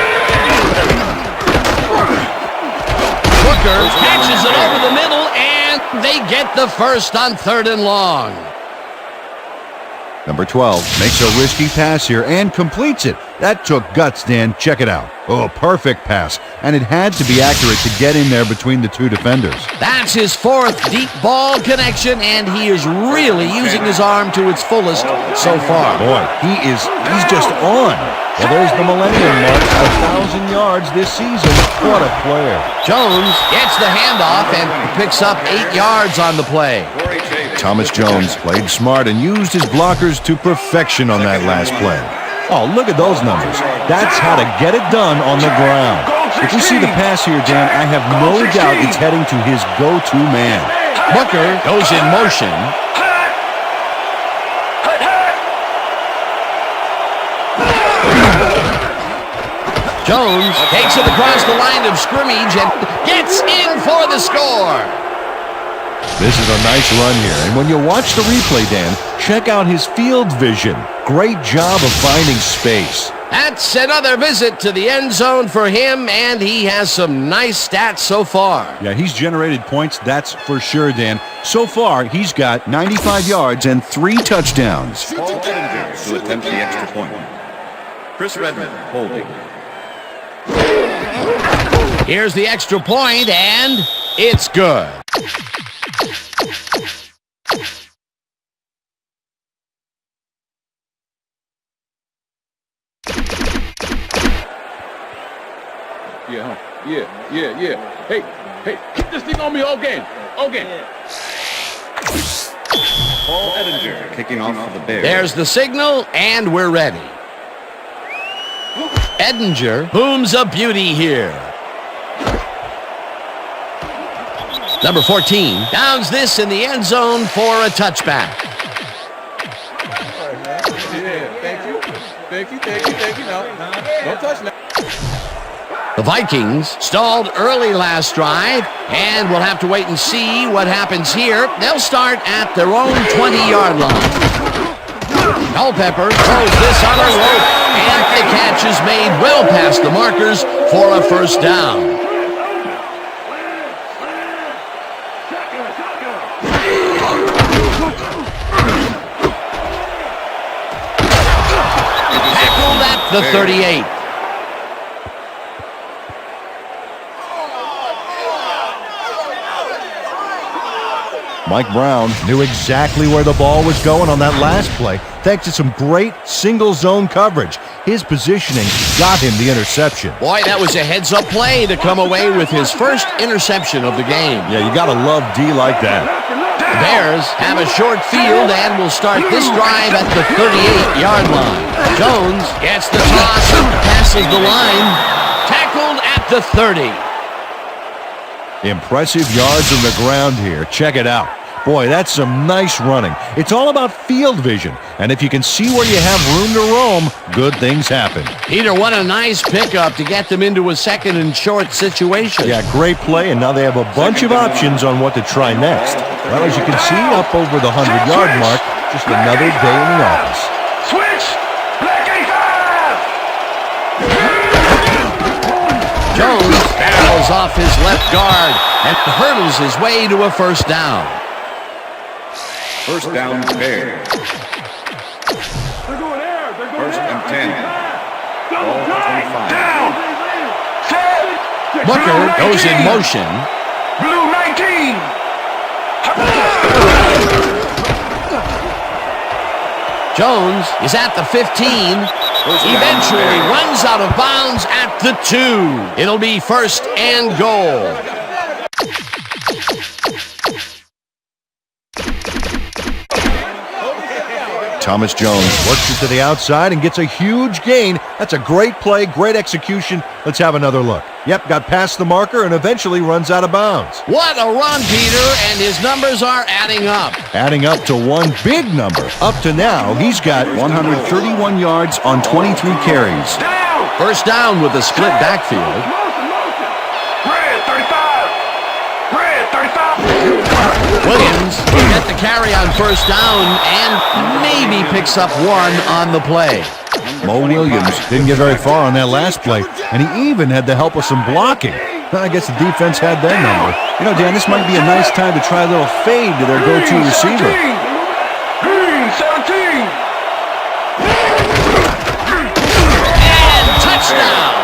Booker catches it over the middle, and they get the first on 3rd and long. Number 12 makes a risky pass here and completes it. That took guts, Dan. Check it out. Oh, perfect pass. And it had to be accurate to get in there between the two defenders. That's his 4th deep ball connection, and he is really using his arm to its fullest so far. Boy, he's just on. Well, there's the millennium mark, 1,000 yards this season. What a player. Jones gets the handoff and picks up 8 yards on the play. Thomas Jones played smart and used his blockers to perfection on that last play. Oh, look at those numbers. That's how to get it done on the ground. If you see the pass here, Dan, I have no doubt it's heading to his go-to man. Booker goes in motion. Jones takes it across the line of scrimmage and gets in for the score. This is a nice run here, and when you watch the replay, Dan, check out his field vision. Great job of finding space. That's another visit to the end zone for him, and he has some nice stats so far. Yeah, he's generated points, that's for sure, Dan. So far, he's got 95 yards and 3 touchdowns. Paul Edinger to attempt the extra point. Chris Redmond holding. Here's the extra point, and it's good. Yeah. Hey, keep this thing on me all game. Paul Edinger kicking off for the Bears. There's the signal, and we're ready. Edinger booms a beauty here. Number 14 downs this in the end zone for a touchback. Thank you. No, don't touch now. The Vikings stalled early last drive, and we'll have to wait and see what happens here. They'll start at their own 20-yard line. Culpepper throws this on a rope, and the catch is made well past the markers for a first down. Tackled at the 38. Mike Brown knew exactly where the ball was going on that last play, thanks to some great single zone coverage. His positioning got him the interception. Boy, that was a heads-up play to come away with his first interception of the game. Yeah, you gotta love D like that. The Bears have a short field and will start this drive at the 38-yard line. Jones gets the toss and passes the line. Tackled at the 30. Impressive yards on the ground here. Check it out. Boy, that's some nice running. It's all about field vision, and if you can see where you have room to roam, good things happen. Peter, what a nice pickup to get them into a second and short situation. Yeah, great play, and now they have a bunch of options on what to try next. Well, as you can see, up over the 100-yard mark, just another day in the office. Switch! Black 85! Jones barrels off his left guard and hurdles his way to a first down. First down, Bears. First and 10. Ball 25. Booker goes in motion. Blue 19! Jones is at the 15. Eventually runs out of bounds at the 2. It'll be first and goal. Thomas Jones works it to the outside and gets a huge gain. That's a great play, great execution. Let's have another look. Yep, got past the marker and eventually runs out of bounds. What a run, Peter, and his numbers are adding up. Adding up to one big number. Up to now, he's got 131 yards on 23 carries. First down with a split backfield. Red 35! Red Williams will get the carry on first down and maybe picks up one on the play. Mo Williams didn't get very far on that last play, and he even had the help of some blocking. I guess the defense had their number. You know, Dan, this might be a nice time to try a little fade to their go-to receiver. 17! And touchdown!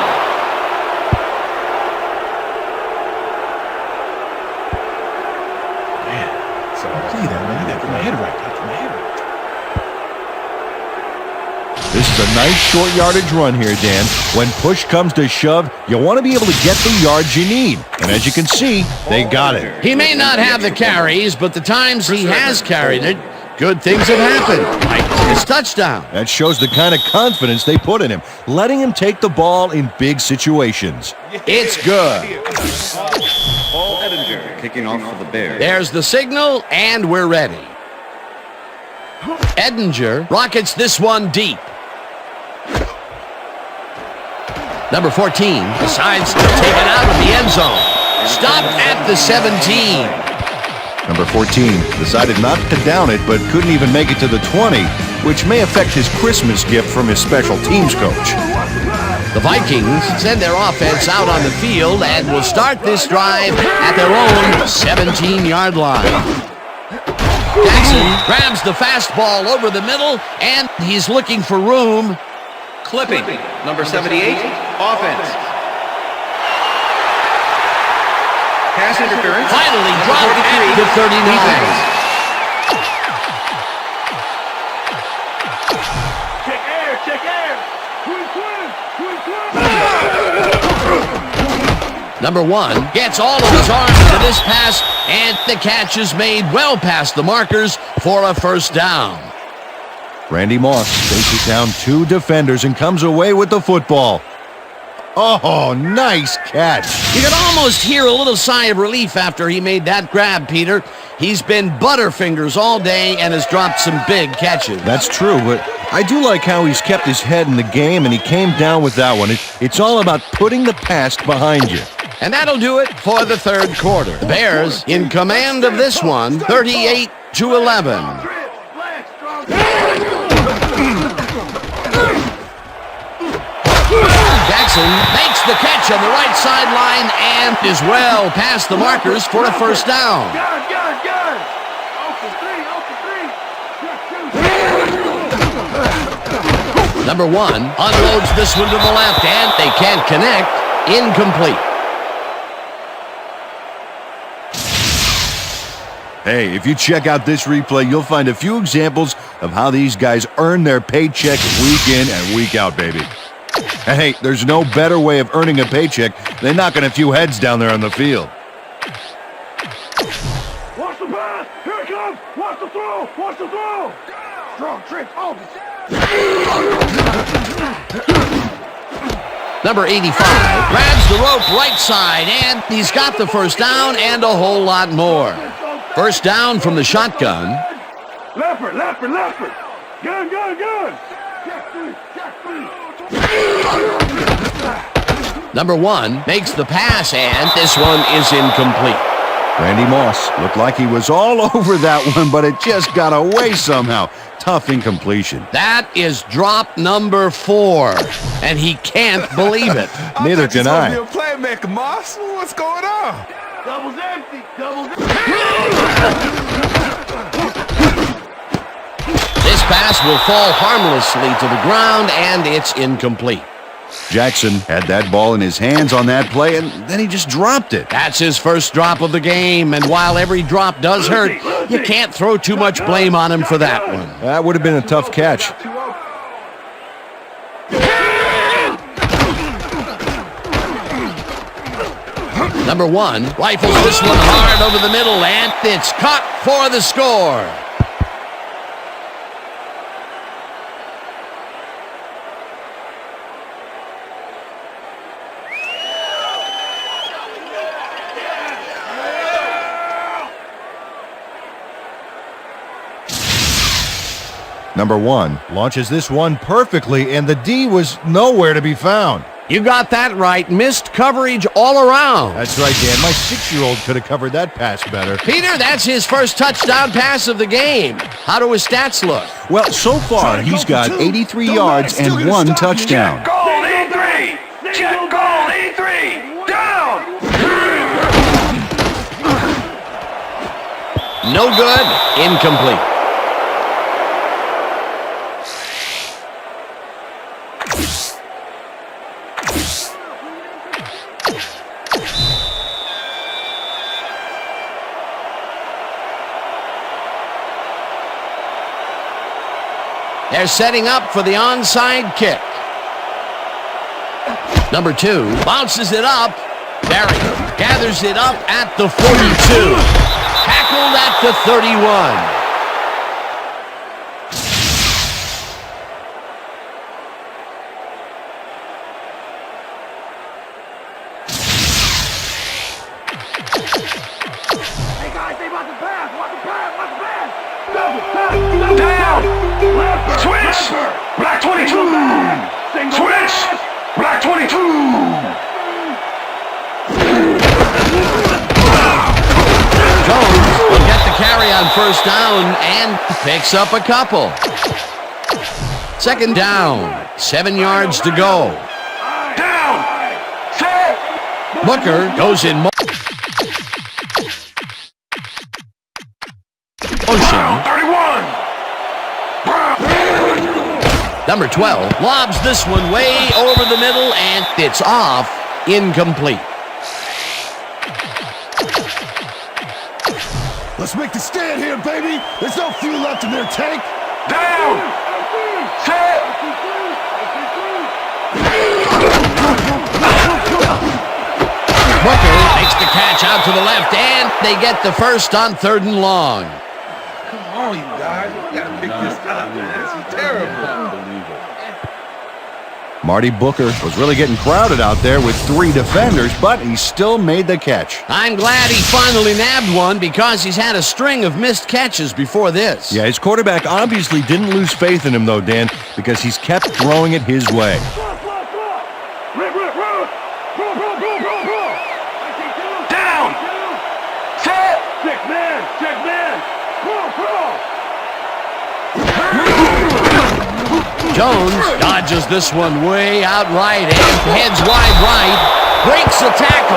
This is a nice short yardage run here, Dan. When push comes to shove, you want to be able to get the yards you need. And as you can see, they got it. He may not have the carries, but the times he has carried it, good things have happened, like his touchdown. That shows the kind of confidence they put in him, letting him take the ball in big situations. It's good. Paul Edinger kicking off for the Bears. There's the signal, and we're ready. Edinger rockets this one deep. Number 14 decides to take it out of the end zone. Stopped at the 17. Number 14 decided not to down it, but couldn't even make it to the 20, which may affect his Christmas gift from his special teams coach. The Vikings send their offense out on the field and will start this drive at their own 17-yard line. Jackson grabs the fastball over the middle, and he's looking for room. Clipping, number 78, offense. Pass interference. Finally dropped at the 39. Check air! Number 1 gets all of his arms to this pass, and the catch is made well past the markers for a first down. Randy Moss faces down 2 defenders and comes away with the football. Oh, nice catch. You can almost hear a little sigh of relief after he made that grab, Peter. He's been butterfingers all day and has dropped some big catches. That's true, but I do like how he's kept his head in the game, and he came down with that one. It's all about putting the past behind you. And that'll do it for the third quarter. The Bears in command of this one, 38-11. Jackson makes the catch on the right sideline and is well past the markers for a first down. Number 1 unloads this one to the left, and they can't connect. Incomplete. Hey, if you check out this replay, you'll find a few examples of how these guys earn their paycheck week in and week out, baby. And hey, there's no better way of earning a paycheck than knocking a few heads down there on the field. Watch the pass! Here it comes! Watch the throw! Watch the throw! Strong trick! Number 85 grabs the rope right side, and he's got the first down and a whole lot more. First down from the shotgun. Leopard! Gun! Number 1 makes the pass, and this one is incomplete. Randy Moss looked like he was all over that one, but it just got away somehow. Tough incompletion. That is drop number 4, and he can't believe it. Neither can I. You're a playmaker, Moss. What's going on? Double's empty! This pass will fall harmlessly to the ground, and it's incomplete. Jackson had that ball in his hands on that play, and then he just dropped it. That's his first drop of the game, and while every drop does hurt, you can't throw too much blame on him for that one. That would have been a tough catch. Number 1 rifles this one hard over the middle, and it's caught for the score. Number 1 launches this one perfectly, and the D was nowhere to be found. You got that right. Missed coverage all around. That's right, Dan. My 6-year-old could have covered that pass better. Peter, that's his first touchdown pass of the game. How do his stats look? Well, so far, he's got 83 yards and 1 touchdown. Goal 83! Check goal 83! Down! No good. Incomplete. They're setting up for the onside kick. Number 2 bounces it up. Barry gathers it up at the 42. Tackled at the 31. Hey guys, they want the pass! Want the pass! Want the pass! Down! Switch! Black 22! Switch! Black 22! Jones will get the carry on first down and picks up a couple. Second down, 7 yards to go. Down! Set! Booker goes in motion. Brown, 31! Number 12 lobs this one way over the middle, and it's off. Incomplete. Let's make the stand here, baby. There's no fuel left in their tank. Down! Set! Booker makes the catch out to the left, and they get the first on 3rd and long. Come on, you guys. We gotta pick this up, man. This is terrible. Marty Booker was really getting crowded out there with 3 defenders, but he still made the catch. I'm glad he finally nabbed one because he's had a string of missed catches before this. Yeah, his quarterback obviously didn't lose faith in him, though, Dan, because he's kept throwing it his way. Down! Set! Check man! Check man! Jones dodges this one way out right and heads wide right. Breaks a tackle.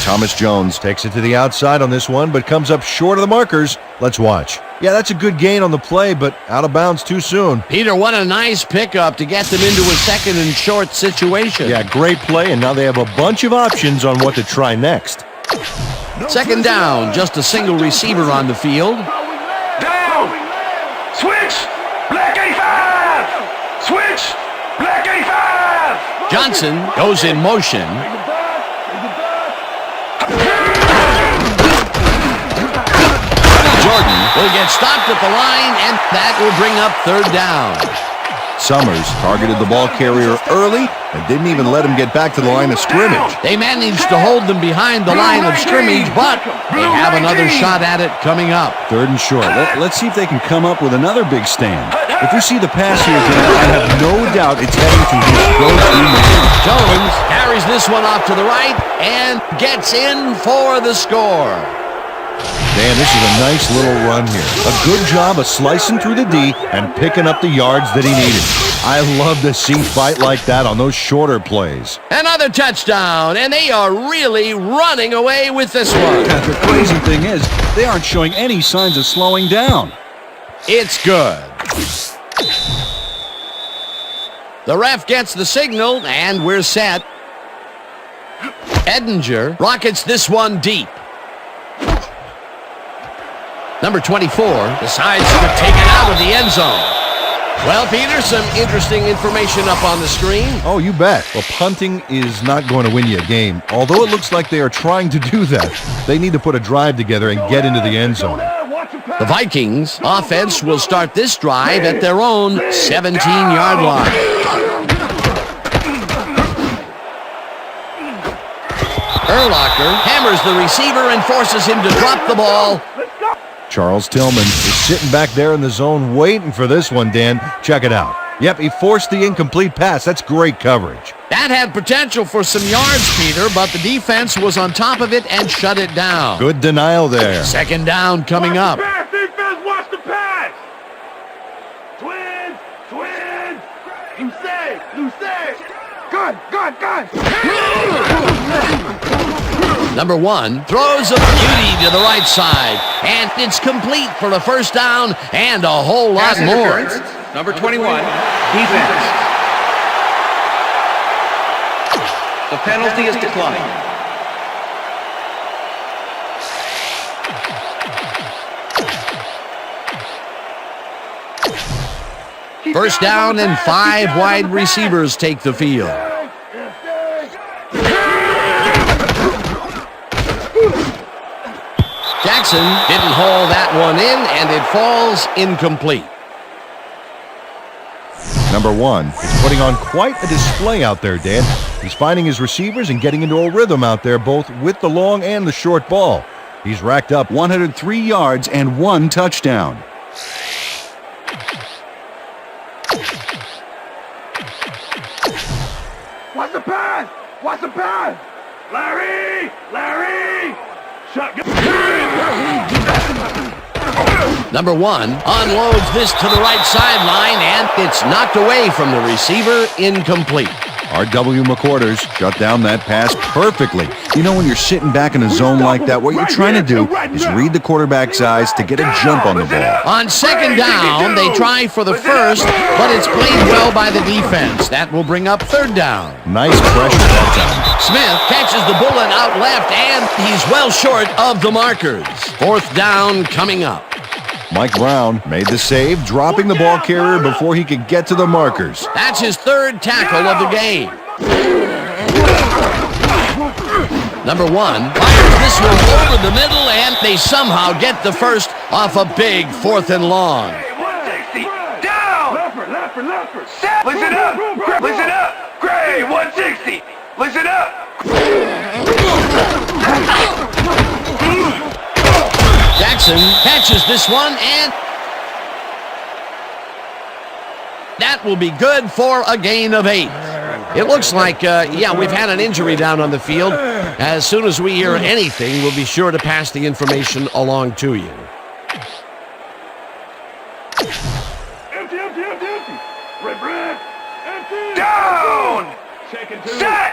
Thomas Jones takes it to the outside on this one, but comes up short of the markers. Let's watch. Yeah, that's a good gain on the play, but out of bounds too soon. Peter, what a nice pickup to get them into a 2nd and short situation. Yeah, great play, and now they have a bunch of options on what to try next. 2nd down, just a single receiver on the field. Down! Switch! Black A5! Switch! Black A5! Johnson goes in motion. Jordan will get stopped at the line, and that will bring up 3rd down. Summers targeted the ball carrier early and didn't even let him get back to the line of scrimmage. They managed to hold them behind the line of scrimmage, but they have another shot at it coming up. 3rd and short. Let's see if they can come up with another big stand. If we see the pass here, Dan, I have no doubt it's heading to his go-to man. Jones carries this one off to the right and gets in for the score. Dan, this is a nice little run here. A good job of slicing through the D and picking up the yards that he needed. I love to see fight like that on those shorter plays. Another touchdown, and they are really running away with this one. The crazy thing is, they aren't showing any signs of slowing down. It's good. The ref gets the signal, and we're set. Edinger rockets this one deep. Number 24 decides to take it out of the end zone. Well, Peter, some interesting information up on the screen. Oh, you bet. Well, punting is not going to win you a game. Although it looks like they are trying to do that, they need to put a drive together and get into the end zone. The Vikings offense will start this drive at their own 17-yard line. Urlacher hammers the receiver and forces him to drop the ball. Charles Tillman is sitting back there in the zone waiting for this one, Dan. Check it out. Yep, he forced the incomplete pass. That's great coverage. That had potential for some yards, Peter, but the defense was on top of it and shut it down. Good denial there. Second down coming up. Pass, defense, watch the pass. Twins, twins. You say. Good. Number 1 throws a beauty to the right side, and it's complete for a first down and a whole lot Pass more. interference. Number 21, defense. The penalty is declined. First down and 5 wide receivers take the field. Jackson didn't haul that one in, and it falls incomplete. Number 1 is putting on quite a display out there, Dan. He's finding his receivers and getting into a rhythm out there, both with the long and the short ball. He's racked up 103 yards and 1 touchdown. Watch the pass. Larry. Shotgun. Number 1 unloads this to the right sideline, and it's knocked away from the receiver, incomplete. R.W. McQuarters shut down that pass perfectly. You know, when you're sitting back in a zone like that, what you're trying to do is read the quarterback's eyes to get a jump on the ball. On second down, they try for the first, but it's played well by the defense. That will bring up third down. Nice pressure that time. Smith catches the bullet out left, and he's well short of the markers. Fourth down coming up. Mike Brown made the save, dropping the ball carrier before he could get to the markers. That's his third tackle of the game. Number 1 fires this one over the middle, and they somehow get the first off a big 4th and long. 160. Down. Leffer. Listen up. Gray, 160. Listen up. Jackson catches this one, and that will be good for a gain of 8. It looks like, we've had an injury down on the field. As soon as we hear anything, we'll be sure to pass the information along to you. Empty. Red. Empty. Down. Set.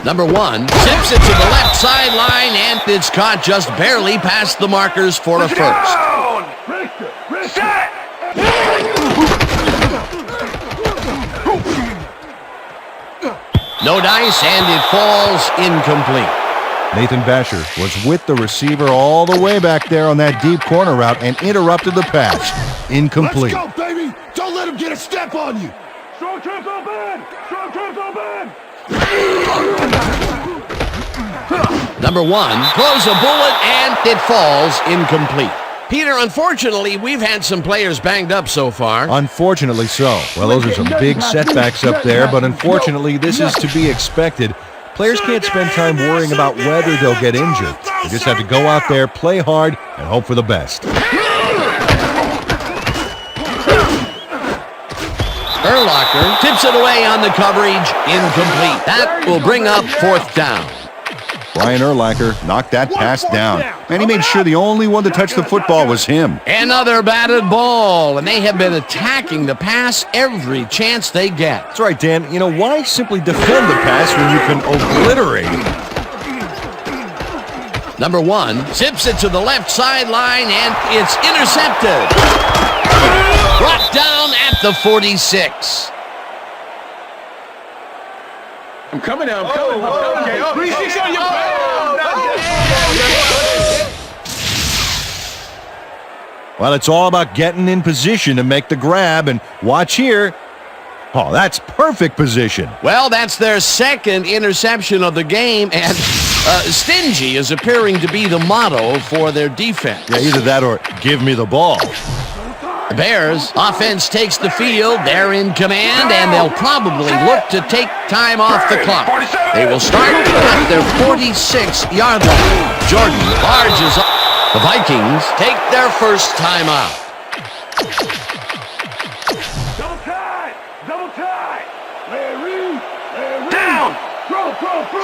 Number 1 zips it to the left sideline, and it's caught just barely past the markers for a first. Down. Set. No dice, and it falls incomplete. Nathan Basher was with the receiver all the way back there on that deep corner route and interrupted the pass. Incomplete. Let's go, baby. Don't let him get a step on you. Strong troops open. Number 1 throws a bullet, and it falls incomplete. Peter, unfortunately, we've had some players banged up so far. Unfortunately so. Well, those are some big setbacks up there, but unfortunately, this is to be expected. Players can't spend time worrying about whether they'll get injured. They just have to go out there, play hard, and hope for the best. Urlacher tips it away on the coverage, incomplete. That will bring up 4th down. Brian Urlacher knocked that pass down, and he made sure the only one to touch the football was him. Another batted ball, and they have been attacking the pass every chance they get. That's right, Dan. You know, why simply defend the pass when you can obliterate it? Number 1 zips it to the left sideline, and it's intercepted. Brought down at the 46. I'm coming now. I'm coming. 360 on your back. Well, it's all about getting in position to make the grab, and watch here. Oh, that's perfect position. Well, that's their second interception of the game, and stingy is appearing to be the motto for their defense. Yeah, either that or give me the ball. The Bears offense takes the field. They're in command, and they'll probably look to take time off the clock. They will start at their 46-yard line. Jordan barges up. The Vikings take their first time out.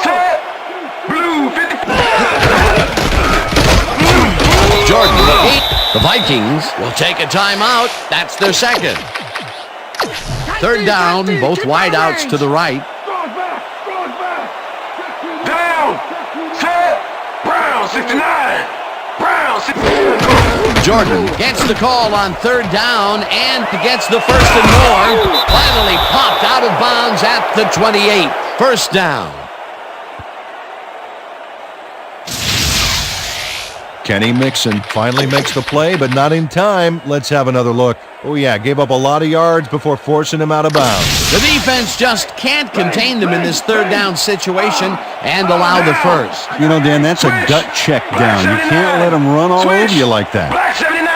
Set. Blue 50. Jordan, the Vikings will take a timeout. That's their second. Third down, both wideouts to the right. Down. Set. Brown 69. Brown 69. Jordan gets the call on third down and gets the first and more. Finally popped out of bounds at the 28. First down. Kenny Mixon finally makes the play, but not in time. Let's have another look. Oh, yeah, gave up a lot of yards before forcing him out of bounds. The defense just can't contain them in this third down situation and allow the first. You know, Dan, that's a gut check down. You can't let him run all over you like that. Black 79.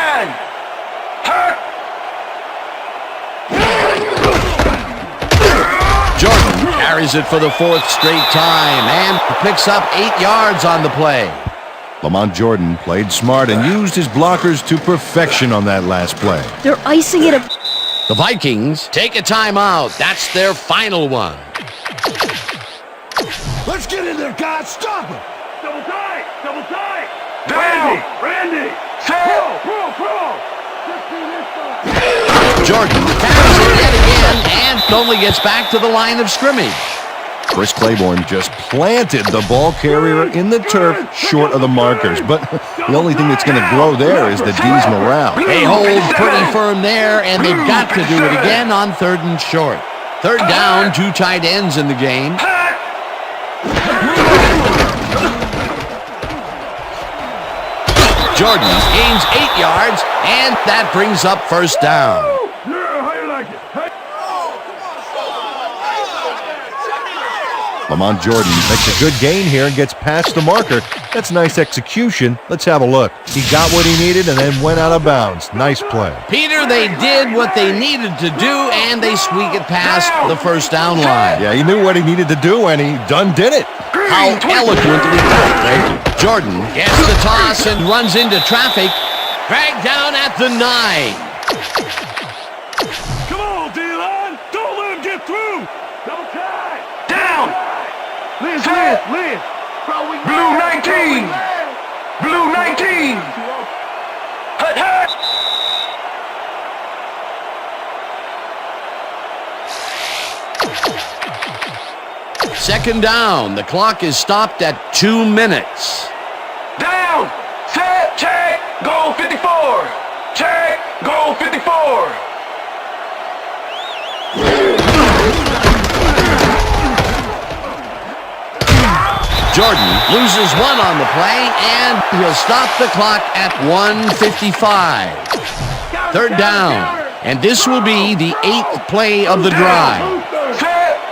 Jordan carries it for the fourth straight time and picks up 8 yards on the play. Lamont Jordan played smart and used his blockers to perfection on that last play. They're icing it up. The Vikings take a timeout. That's their final one. Let's get in there, guys. Stop him. Double tight. Double tight. Randy. Pro. Jordan carries it yet again and only gets back to the line of scrimmage. Chris Claiborne just planted the ball carrier in the turf short of the markers. But the only thing that's going to grow there is the D's morale. They hold pretty firm there, and they've got to do it again on third and short. Third down, 2 tight ends in the game. Jordan gains 8 yards, and that brings up first down. Lamont Jordan makes a good gain here and gets past the marker. That's nice execution. Let's have a look. He got what he needed and then went out of bounds. Nice play. Peter, they did what they needed to do, and they squeak it past the first down line. Yeah, he knew what he needed to do, and he did it. How eloquently put. Jordan gets the toss and runs into traffic. Dragged down at the 9. Come on, D-line. Don't let him get through. Double tie. Down. Liz. Blue 19. Blue 19. Hut. Second down. The clock is stopped at 2 minutes. Down. Set. Check. Goal 54. Check. Goal 54. Jordan loses 1 on the play, and he'll stop the clock at 1:55. Third down, and this will be the 8th play of the drive.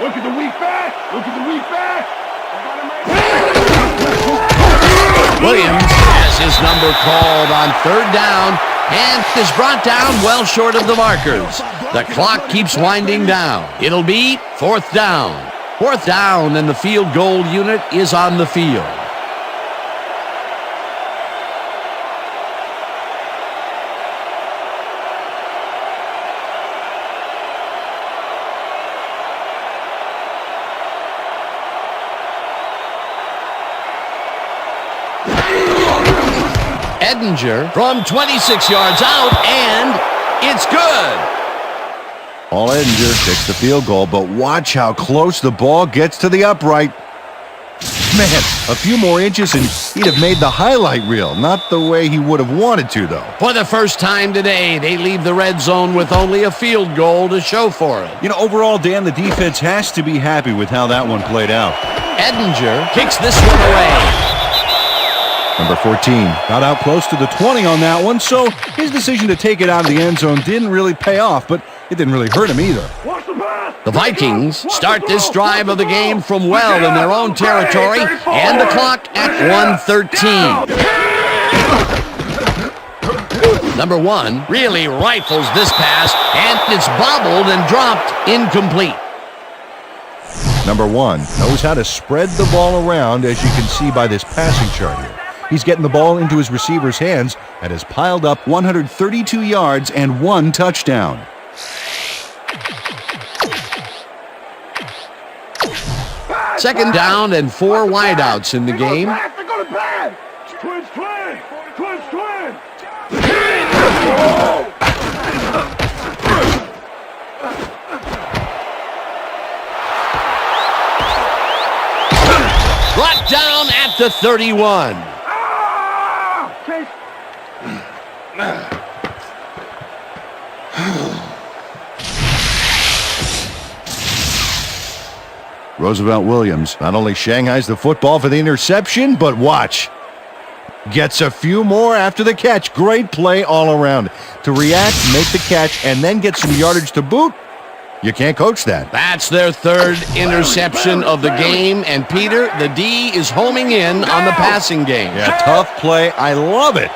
Look at the weak back. Williams has his number called on third down and is brought down well short of the markers. The clock keeps winding down. It'll be 4th down. 4th down, and the field goal unit is on the field. Edinger from 26 yards out, and it's good. Paul Edinger takes the field goal, but watch how close the ball gets to the upright. Man, a few more inches and he'd have made the highlight reel. Not the way he would have wanted to, though. For the first time today, they leave the red zone with only a field goal to show for it. You know, overall, Dan, the defense has to be happy with how that one played out. Edinger kicks this one away. Number 14 got out close to the 20 on that one, so his decision to take it out of the end zone didn't really pay off, but it didn't really hurt him either. The Vikings start this drive of the game from well in their own territory, and the clock at 1:13. Number 1 really rifles this pass, and it's bobbled and dropped incomplete. Number 1 knows how to spread the ball around, as you can see by this passing chart here. He's getting the ball into his receiver's hands and has piled up 132 yards and 1 touchdown. Second down and 4 wideouts in the game. They're going to pass. Twins, twins. Twins, twins. Brought down at the 31. Roosevelt Williams not only shanghais the football for the interception, but watch. Gets a few more after the catch. Great play all around. To react, make the catch, and then get some yardage to boot. You can't coach that. That's their third interception of the game. And Peter, the D is homing in on the passing game. Yeah, tough play. I love it.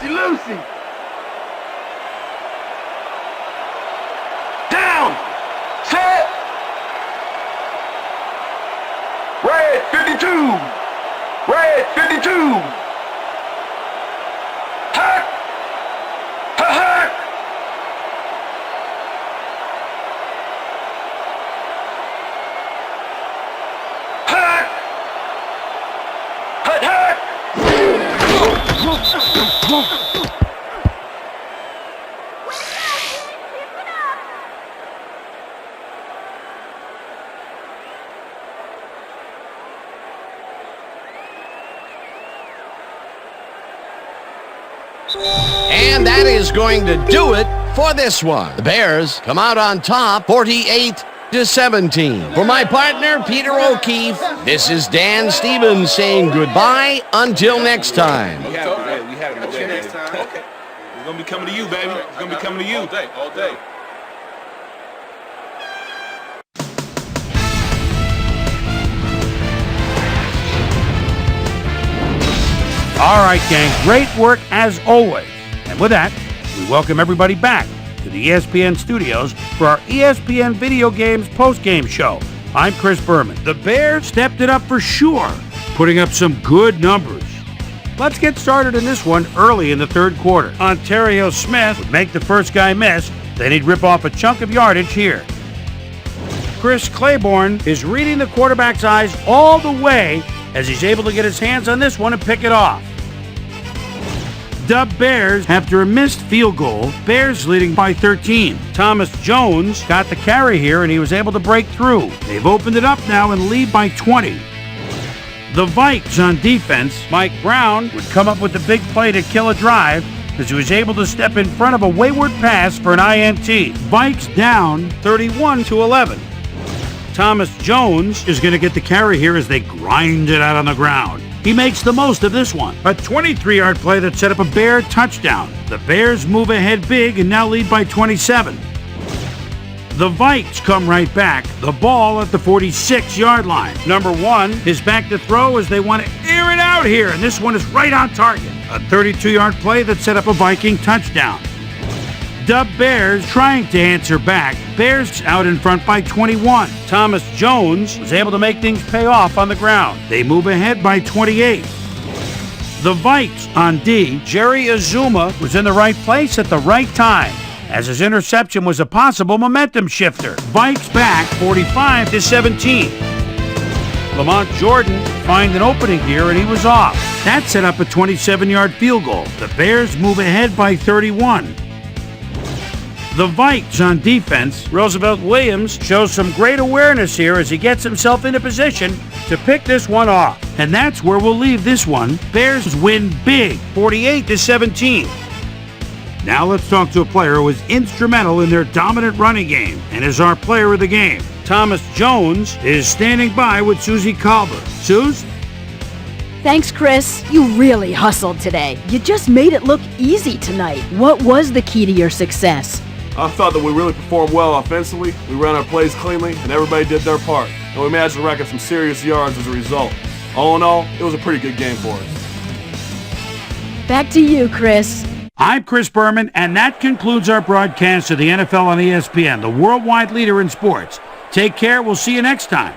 Lucy. Down. Set. Red 52. Red 52. Hack. Hack. Hack. Hack. Hack. And that is going to do it for this one. The Bears come out on top, 48-17. For my partner, Peter O'Keefe, this is Dan Stevens saying goodbye until next time. We had it next time. Okay. It's going to be coming to you, baby. It's going to be coming to you. All day. All right, gang, great work as always. And with that, we welcome everybody back to the ESPN studios for our ESPN Video Games post-game show. I'm Chris Berman. The Bears stepped it up for sure, putting up some good numbers. Let's get started in this one early in the third quarter. Ontario Smith would make the first guy miss, then he'd rip off a chunk of yardage here. Chris Claiborne is reading the quarterback's eyes all the way as he's able to get his hands on this one and pick it off. The Bears, after a missed field goal, Bears leading by 13. Thomas Jones got the carry here and he was able to break through. They've opened it up now and lead by 20. The Vikes on defense, Mike Brown would come up with the big play to kill a drive as he was able to step in front of a wayward pass for an INT. Vikes down 31-11. Thomas Jones is going to get the carry here as they grind it out on the ground. He makes the most of this one. A 23-yard play that set up a Bear touchdown. The Bears move ahead big and now lead by 27. The Vikes come right back. The ball at the 46-yard line. Number 1 is back to throw as they want to air it out here, and this one is right on target. A 32-yard play that set up a Viking touchdown. The Bears trying to answer back. Bears out in front by 21. Thomas Jones was able to make things pay off on the ground. They move ahead by 28. The Vikes on D. Jerry Azuma was in the right place at the right time, as his interception was a possible momentum shifter. Vikes back 45-17. Lamont Jordan find an opening here and he was off. That set up a 27-yard field goal. The Bears move ahead by 31. The Vikes on defense, Roosevelt Williams shows some great awareness here as he gets himself into position to pick this one off. And that's where we'll leave this one. Bears win big, 48-17. Now let's talk to a player who was instrumental in their dominant running game and is our player of the game. Thomas Jones is standing by with Susie Colbert. Suze? Thanks, Chris. You really hustled today. You just made it look easy tonight. What was the key to your success? I thought that we really performed well offensively. We ran our plays cleanly, and everybody did their part. And we managed to rack up some serious yards as a result. All in all, it was a pretty good game for us. Back to you, Chris. I'm Chris Berman, and that concludes our broadcast of the NFL on ESPN, the worldwide leader in sports. Take care. We'll see you next time.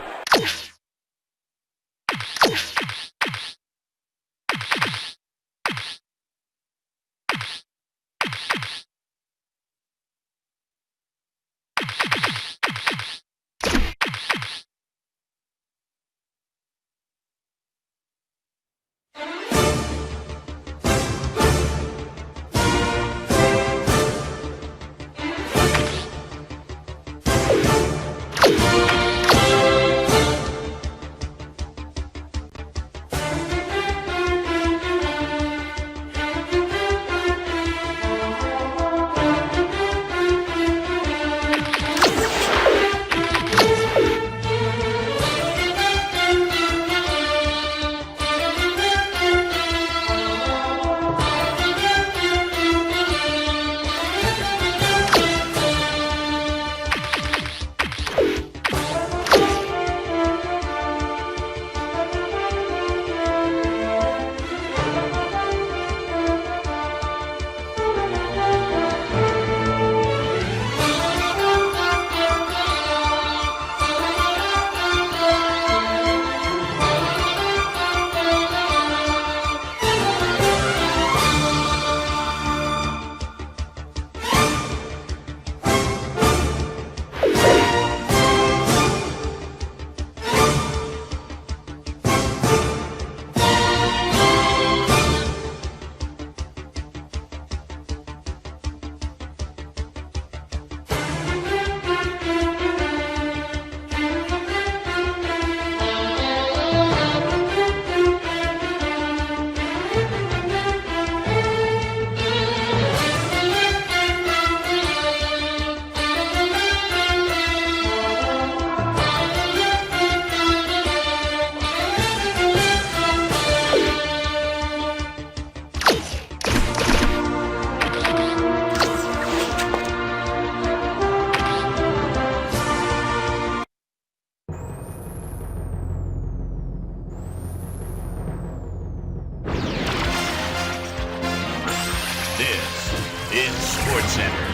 Sports Center.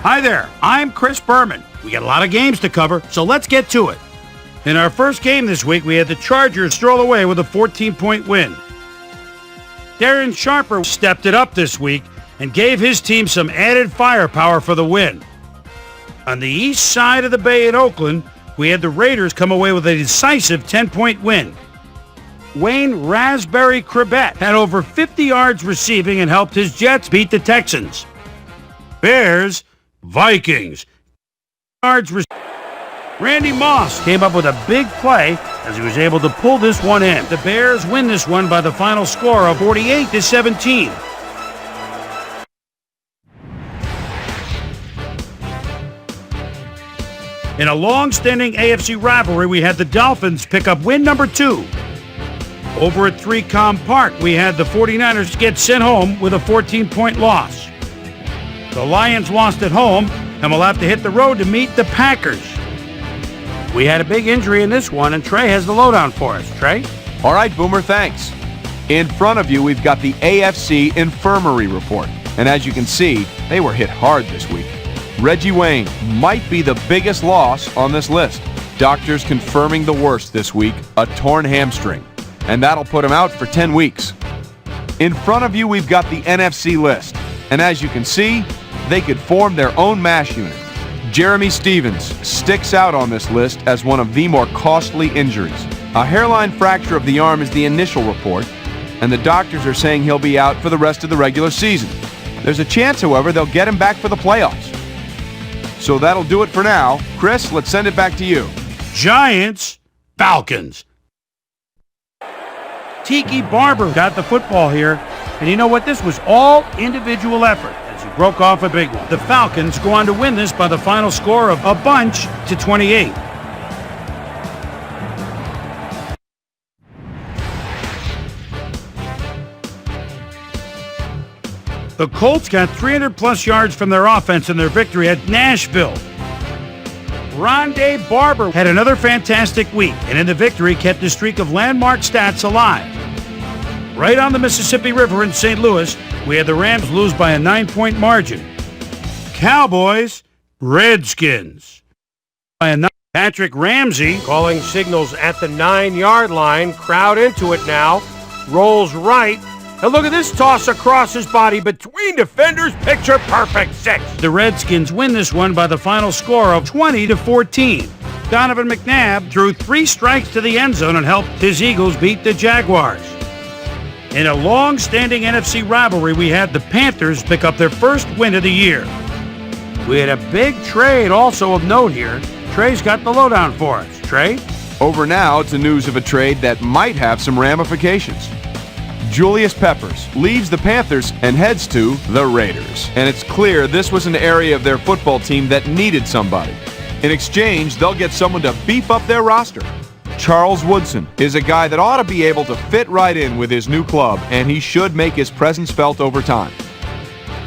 Hi there, I'm Chris Berman. We got a lot of games to cover, so let's get to it. In our first game this week, we had the Chargers stroll away with a 14-point win. Darren Sharper stepped it up this week and gave his team some added firepower for the win. On the east side of the bay in Oakland, we had the Raiders come away with a decisive 10-point win. Wayne Raspberry Cribet had over 50 yards receiving and helped his Jets beat the Texans. Bears, Vikings. Randy Moss came up with a big play as he was able to pull this one in. The Bears win this one by the final score of 48-17. In a long-standing AFC rivalry, we had the Dolphins pick up win number 2. Over at 3Com Park, we had the 49ers get sent home with a 14-point loss. The Lions lost at home and will have to hit the road to meet the Packers. We had a big injury in this one, and Trey has the lowdown for us. Trey? All right, Boomer, thanks. In front of you, we've got the AFC Infirmary Report. And as you can see, they were hit hard this week. Reggie Wayne might be the biggest loss on this list. Doctors confirming the worst this week, a torn hamstring. And that'll put him out for 10 weeks. In front of you, we've got the NFC list. And as you can see, they could form their own MASH unit. Jeremy Stevens sticks out on this list as one of the more costly injuries. A hairline fracture of the arm is the initial report, and the doctors are saying he'll be out for the rest of the regular season. There's a chance, however, they'll get him back for the playoffs. So that'll do it for now. Chris, let's send it back to you. Giants, Falcons. Tiki Barber got the football here, and you know what? This was all individual effort as he broke off a big one. The Falcons go on to win this by the final score of a bunch to 28. The Colts got 300-plus yards from their offense in their victory at Nashville. Rondé Barber had another fantastic week, and in the victory kept the streak of landmark stats alive. Right on the Mississippi River in St. Louis, we had the Rams lose by a 9-point margin. Cowboys, Redskins. Patrick Ramsey Calling signals at the 9-yard line. Crowd into it now. Rolls right. And look at this toss across his body between defenders. Picture perfect 6. The Redskins win this one by the final score of 20-14. Donovan McNabb threw 3 strikes to the end zone and helped his Eagles beat the Jaguars. In a long-standing NFC rivalry, we had the Panthers pick up their first win of the year. We had a big trade also of note here. Trey's got the lowdown for us. Trey? Over now to news of a trade that might have some ramifications. Julius Peppers leaves the Panthers and heads to the Raiders. And it's clear this was an area of their football team that needed somebody. In exchange, they'll get someone to beef up their roster. Charles Woodson is a guy that ought to be able to fit right in with his new club, and he should make his presence felt over time.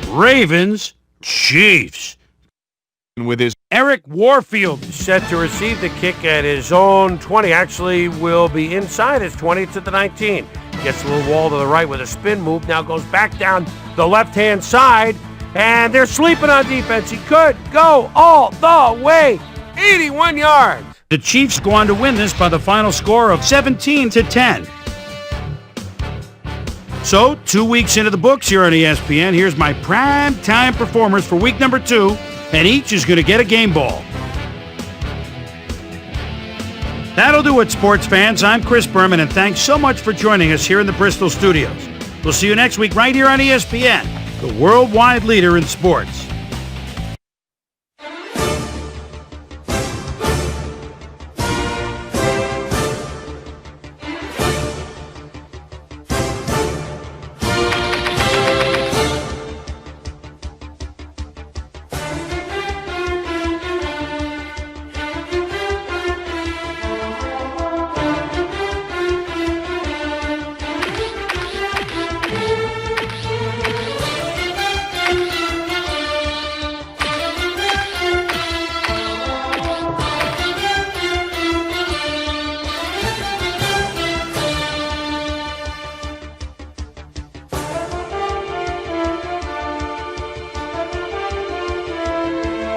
Ravens, Chiefs. With his Eric Warfield set to receive the kick at his own 20. Actually will be inside his 20 to the 19. Gets a little wall to the right with a spin move. Now goes back down the left-hand side. And they're sleeping on defense. He could go all the way. 81 yards. The Chiefs go on to win this by the final score of 17-10. So, 2 weeks into the books here on ESPN, here's my prime time performers for week number 2, and each is going to get a game ball. That'll do it, sports fans. I'm Chris Berman, and thanks so much for joining us here in the Bristol studios. We'll see you next week right here on ESPN, the worldwide leader in sports.